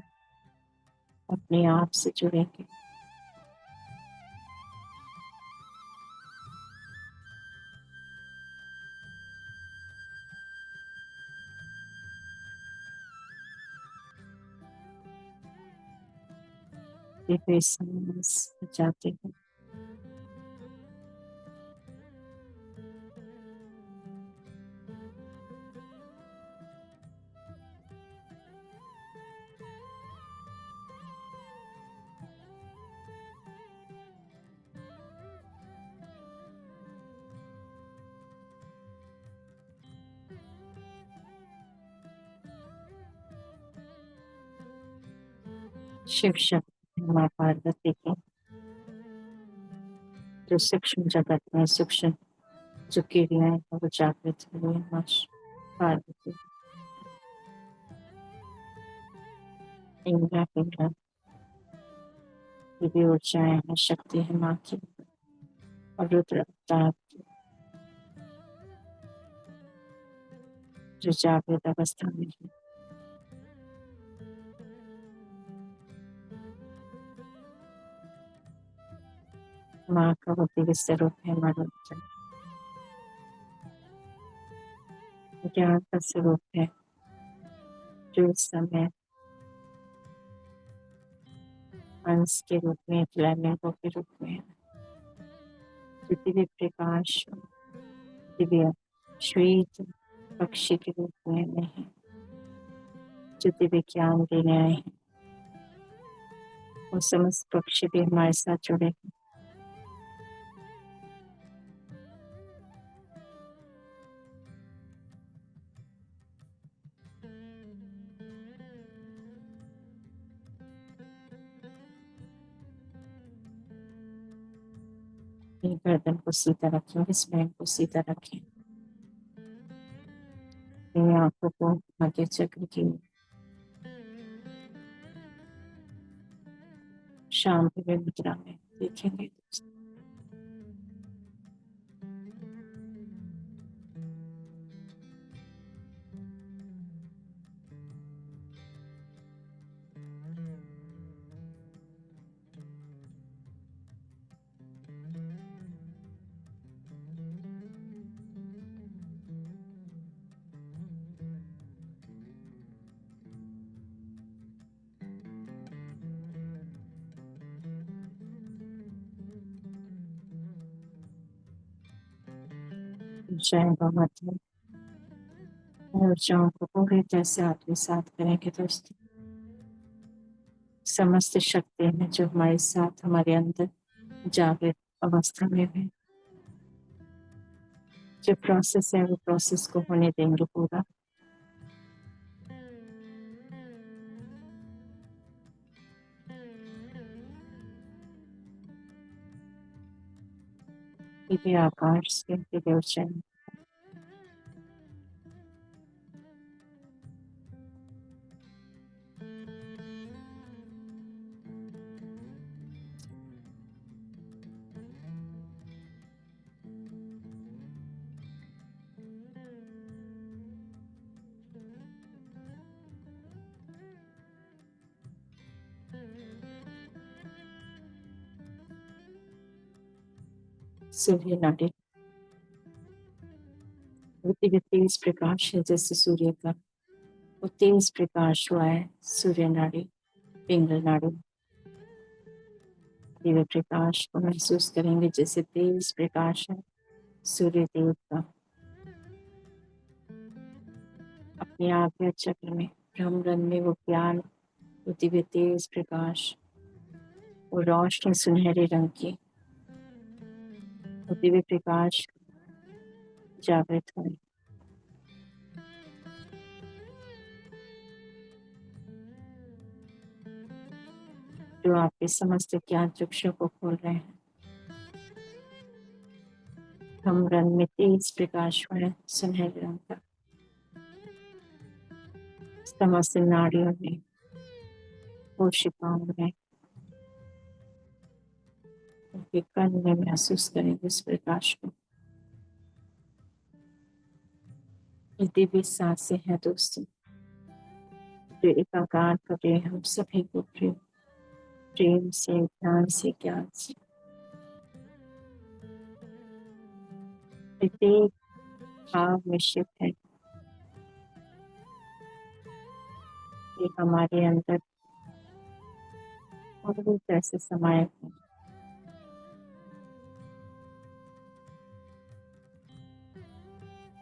[SPEAKER 1] अपने आप से जुड़ेंगे। दिव्य सांस जाते हैं। शिव शक्ति माँ पार्वती की जो सूक्ष्म जगत में सूक्ष्म जो क्रियाएं हैं वो जागृत हुई है। माँ पार्वती इंद्रा पिंगला दिव्य ऊर्जाएं हैं, शक्ति है माँ की और रुद्र अवतार की। जो जागृत अवस्था में है। माँ का वो दिव्य स्वरूप है मानव ज्ञान का स्वरूप है, जो इस समय अंश के रूप में, फ्लैमिंगो के रूप में है, जो दिव्य प्रकाश, दिव्य श्वेत पक्षी के रूप में है, जो दिव्य ज्ञान देने आए हैं। वो समस्त पक्षी भी हमारे साथ जुड़े हैं। गर्दन को सीधा रखें, स्पैन को सीधा रखें, आंखों को भाग्य चक्र की शांति में मुद्रा में देखेंगे। जय बाबा जी। ऊर्जाओं को पूरी तरह से आत्मसात करेंगे दोस्तों। समस्त शक्ति है जो हमारे साथ, हमारे अंदर जागृत अवस्था में है। जो प्रोसेस है वो प्रोसेस को होने देंगे पूरा। दिव्य आकाश से दिव्य ऊर्जाएं सूर्य नाड़ी, वो दिव्य तेज प्रकाश है जैसे सूर्य का। वो तेज प्रकाश हुआ है सूर्य नाड़ी, पिंगल नाड़ी। दिव्य प्रकाश को महसूस करेंगे जैसे तेज प्रकाश है सूर्य देव का। अपने आज्ञा चक्र में, भ्रमरन में वो ज्ञान, वो दिव्य तेज प्रकाश, वो रोशनी सुनहरे रंग की, वो दिव्य प्रकाश जागृत हो। जो आपके समस्त ज्ञान चक्षुओं को खोल रहे हैं। भ्रमरन में तेज प्रकाश हुआ है सुनहरे रंग का। समस्त नाड़ियों में, कोशिकाओं में, उनके कण में महसूस करेंगे इस प्रकाश को। ये दिव्य सांसें हैं दोस्तों, जो एकाकार कर रहे हैं हम सभी को प्रेम से, ध्यान से, ज्ञान से। प्रत्येक भाव में शिव है, ये हमारे अंदर पूरी तरह से समाये हैं।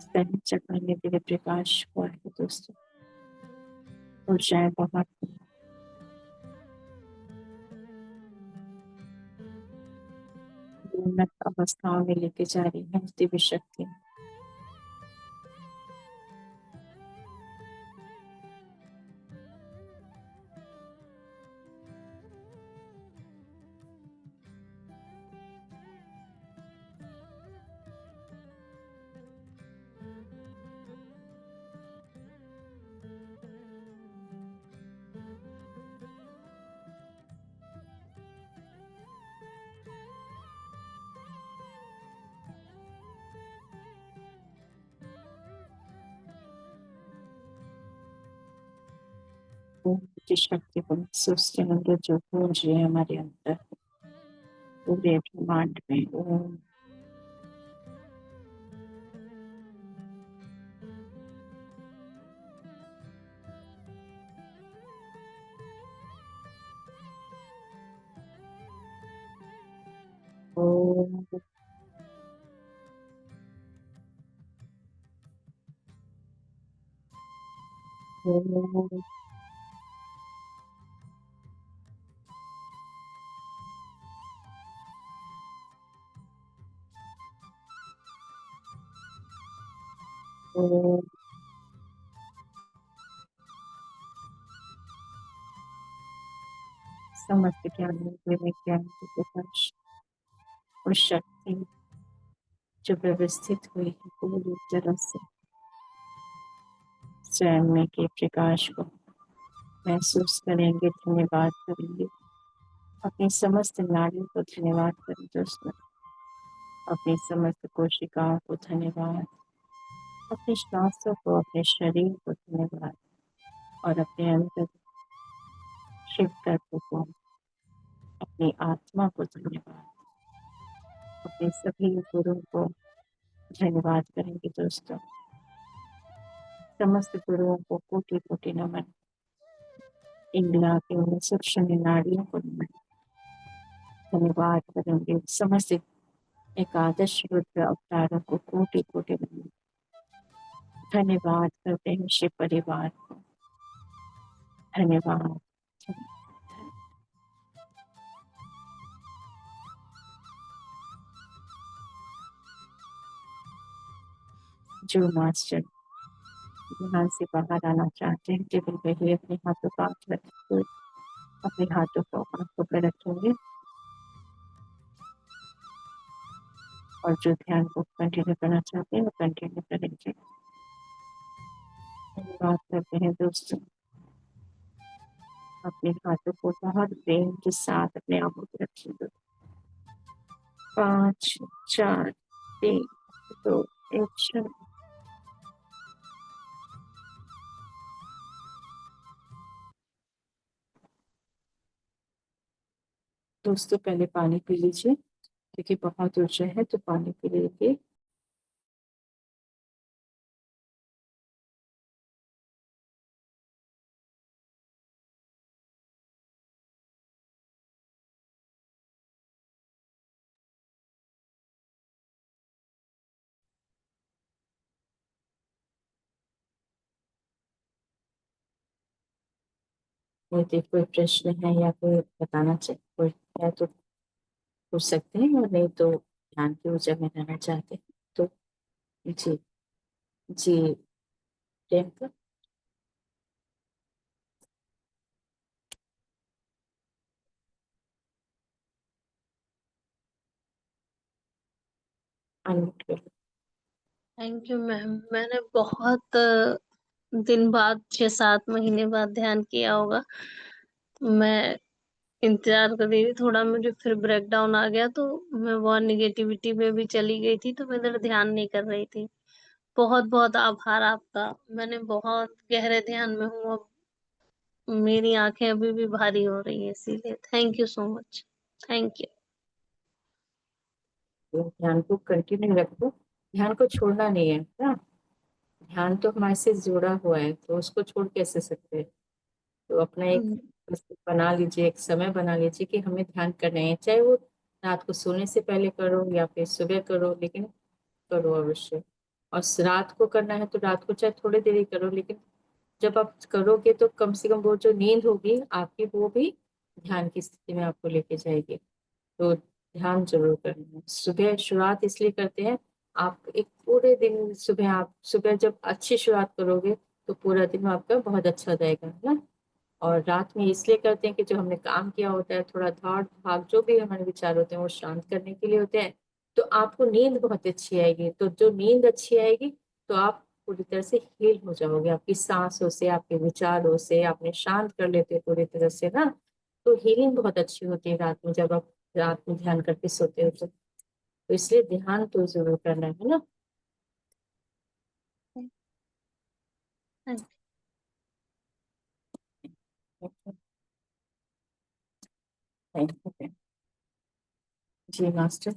[SPEAKER 1] सहज चक्र में दिव्य प्रकाश हुआ है दोस्तों। ऊर्जाएं बहुत उन्नत अवस्थाओं में लेके जा रही है दिव्य शक्ति। ओम की शक्ति को महसूस करेंगे जो गूंज रही है हमारे अंदर पूरे ब्रह्मांड में। ओम ओम ओम ओम। समस्त ज्ञान में विज्ञान की प्रकाश और शक्ति जो व्यवस्थित हुई है पूरी तरह से स्वयं में के प्रकाश को महसूस करेंगे, धन्यवाद करेंगे। अपनी समस्त नाड़ियों को धन्यवाद करें दोस्तों, अपनी समस्त कोशिकाओं को धन्यवाद, अपने श्वासों को, अपने शरीर को धन्यवाद और अपने अंदर शिव तत्व को, अपनी आत्मा को धन्यवाद, अपने सभी गुरुओं को धन्यवाद करेंगे दोस्तों। समस्त गुरुओं को कोटि कोटि नमन, इंगला के उन सूक्ष्म नाड़ियों को नमन, धन्यवाद करेंगे। समस्त एकादश रुद्र अवतारों को कोटि कोटि नमन, धन्यवाद करते हैं शिव परिवार को, धन्यवाद। जो मास्टर ध्यान से बाहर आना चाहते हैं टेबल पे ही अपने हाथों का हाथ रखते हुए अपने हाथों को आंखों पर रखेंगे और जो ध्यान को कंटिन्यू करना चाहते हैं वो कंटिन्यू करेंगे। धन्यवाद करते हैं दोस्तों। अपने हाथों को बहुत प्रेम के साथ अपने आंखों पर रखेंगे। 5 4 3 2 1 क्षण। दोस्तों पहले पानी पी लीजिए क्योंकि बहुत ऊर्जा है, तो पानी पी लीजिए। यदि कोई प्रश्न है या कोई बताना चाहिए कोई है तो पूछ सकते हैं, और नहीं तो ध्यान की ऊर्जा में रहना चाहते हैं तो जी जी प्रियंका। अनम्यूट कर लो।
[SPEAKER 3] Thank you ma'am. मैंने बहुत दिन बाद 6-7 महीने बाद ध्यान किया होगा। मैं इंतजार कर रही थी, थोड़ा मुझे फिर ब्रेक डाउन आ गया तो मैं बहुत निगेटिविटी में भी चली गई थी, तो मैं इधर ध्यान नहीं कर रही थी। बहुत बहुत आभार आपका। मैंने बहुत गहरे ध्यान में हूँ अब। मेरी आंखें अभी भी भारी हो रही है, इसीलिए thank you so much. Thank you.
[SPEAKER 1] ध्यान को कंटिन्यू रखो, ध्यान को छोड़ना नहीं है ना। ध्यान तो हमारे से जुड़ा हुआ है तो उसको छोड़ कैसे सकते हैं। तो अपना एक बस बना लीजिए, एक समय बना लीजिए कि हमें ध्यान करना है, चाहे वो रात को सोने से पहले करो या फिर सुबह करो, लेकिन करो अवश्य। और रात को करना है तो रात को चाहे थोड़ी देर ही करो, लेकिन जब आप करोगे तो कम से कम वो जो नींद होगी आपकी वो भी ध्यान की स्थिति में आपको लेके जाएगी। तो ध्यान जरूर करना है। सुबह शुरुआत इसलिए करते हैं, आप एक पूरे दिन सुबह आप सुबह जब अच्छी शुरुआत करोगे तो पूरा दिन आपका बहुत अच्छा जाएगा, है ना। और रात में इसलिए करते हैं कि जो हमने काम किया होता है, थोड़ा दौड़ भाग जो भी हमारे विचार होते हैं वो शांत करने के लिए होते हैं। तो आपको नींद बहुत अच्छी आएगी, तो जो नींद अच्छी आएगी तो आप पूरी तरह से हील हो जाओगे, आपकी सांसों से, आपके विचारों से, आपने शांत कर लेते हैं पूरी तरह से ना। तो हीलिंग बहुत अच्छी होती है रात में, जब आप रात में ध्यान करके सोते हो तो इसलिए ध्यान तो जरूर करना है ना।
[SPEAKER 3] थैंक
[SPEAKER 1] थैंक यू जी मास्टर।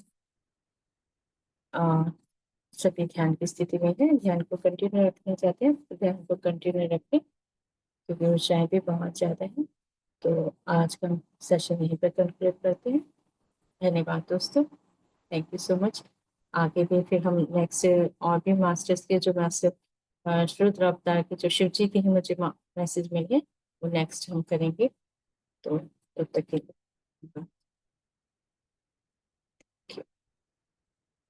[SPEAKER 1] सभी ध्यान की स्थिति में है, ध्यान को कंटिन्यू रखना चाहते हैं तो ध्यान को कंटिन्यू रखें, क्योंकि ऊंचाई भी बहुत ज्यादा है। तो आज का सेशन यहीं पर कंक्लूड करते हैं। धन्यवाद दोस्तों, थैंक यू सो मच। आगे भी फिर हम नेक्स्ट और भी मास्टर्स के जो मास्टर रुद्र अवतार के जो शिव जी के ही मुझे मैसेज मिले वो नेक्स्ट हम करेंगे। तो तब तक के लिए